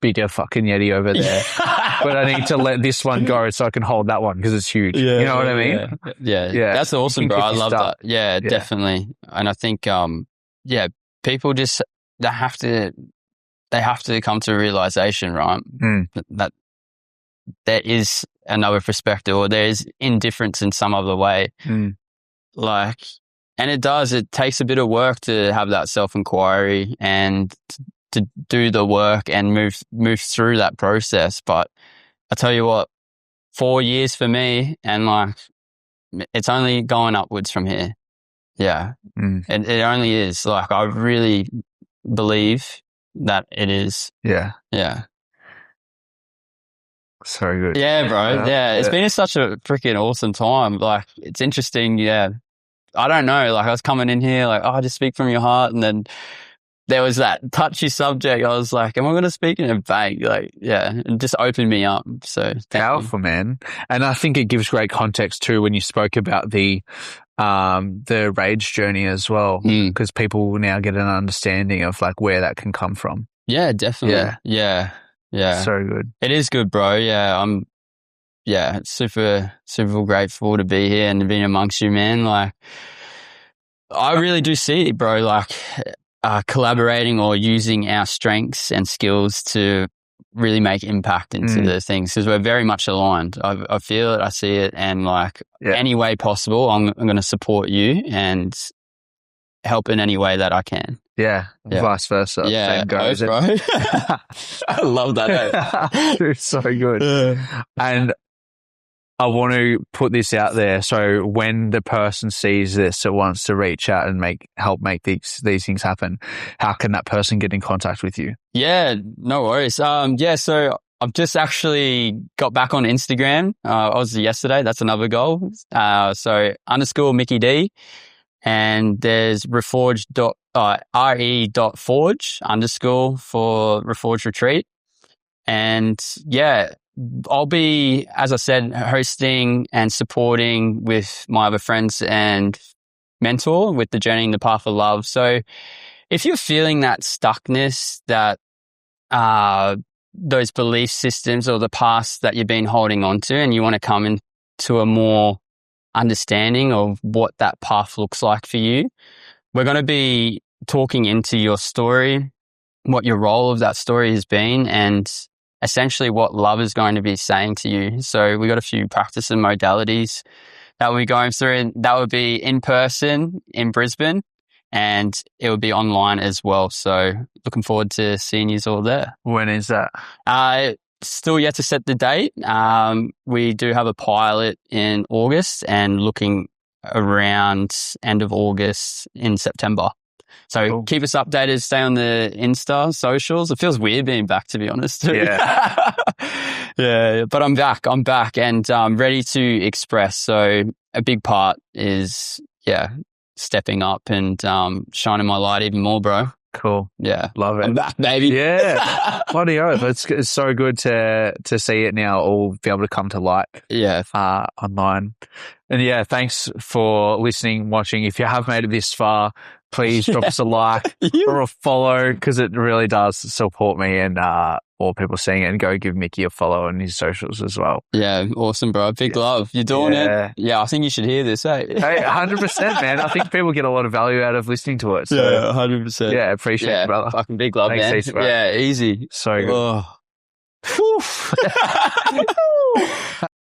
bigger fucking Yeti over there, but I need to let this one go so I can hold that one because it's huge. You know what I mean? Yeah. That's awesome, bro. I love that. Yeah, definitely. And I think, people just, they have to come to a realization, right? That there is another perspective or there is indifference in some other way. Like, and it takes a bit of work to have that self-inquiry and to do the work and move through that process. But I tell you what, 4 years for me, and like, it's only going upwards from here. Yeah. It only is. Like, I really believe that it is. Yeah. Yeah. So good. Yeah, bro. Yeah. It's been such a freaking awesome time. Like, it's interesting. Yeah. I don't know. Like, I was coming in here like, just speak from your heart. And then there was that touchy subject. I was like, am I going to speak in a bank? Like, yeah, it just opened me up. So powerful, man. And I think it gives great context too when you spoke about the rage journey as well, because people will now get an understanding of like where that can come from. Yeah, definitely. Yeah. So good. It is good, bro. Yeah, I'm super, super grateful to be here and to be amongst you, man. Like, I really do see it, bro. Like, collaborating or using our strengths and skills to really make impact into the things, because we're very much aligned. I feel it, I see it, and like any way possible, I'm going to support you and help in any way that I can. Yeah. Vice versa. Yeah, same goes, bro. I love that. It's so good. And I want to put this out there. So when the person sees this or wants to reach out and help make these things happen, how can that person get in contact with you? Yeah, no worries. So I've just actually got back on Instagram. I was yesterday. That's another goal. So _ Mickey D, and there's reforge.re.forge _ for Reforge Retreat. And yeah, I'll be, as I said, hosting and supporting with my other friends and mentor with the journey in the path of love. So if you're feeling that stuckness, that those belief systems or the past that you've been holding on to, and you want to come into a more understanding of what that path looks like for you. We're going to be talking into your story, what your role of that story has been, and essentially what love is going to be saying to you. So we got a few practice and modalities that we'll be going through, and that would be in person in Brisbane, and it would be online as well. So looking forward to seeing you all there. When is that? Still yet to set the date. We do have a pilot in August and looking around end of August in September. So Cool. Keep us updated. Stay on the Insta socials. It feels weird being back, to be honest. Yeah. Yeah, but I'm back and ready to express. So a big part is, stepping up and shining my light even more, bro. Cool. Yeah. Love it. I'm back, baby. Yeah. Bloody oath. It's so good to see it now all be able to come to light. Yeah. Online. And yeah, thanks for listening, watching. If you have made it this far, please drop us a like or a follow, because it really does support me and more people seeing it. And go give Mickey a follow on his socials as well. Yeah, awesome, bro. Big love. You're doing it. Yeah, I think you should hear this, eh? Hey, 100%, man. I think people get a lot of value out of listening to it. So, yeah, 100%. Yeah, appreciate it, brother. Fucking big love, Thanks, man. heaps, bro. Yeah, easy. So good. Oh.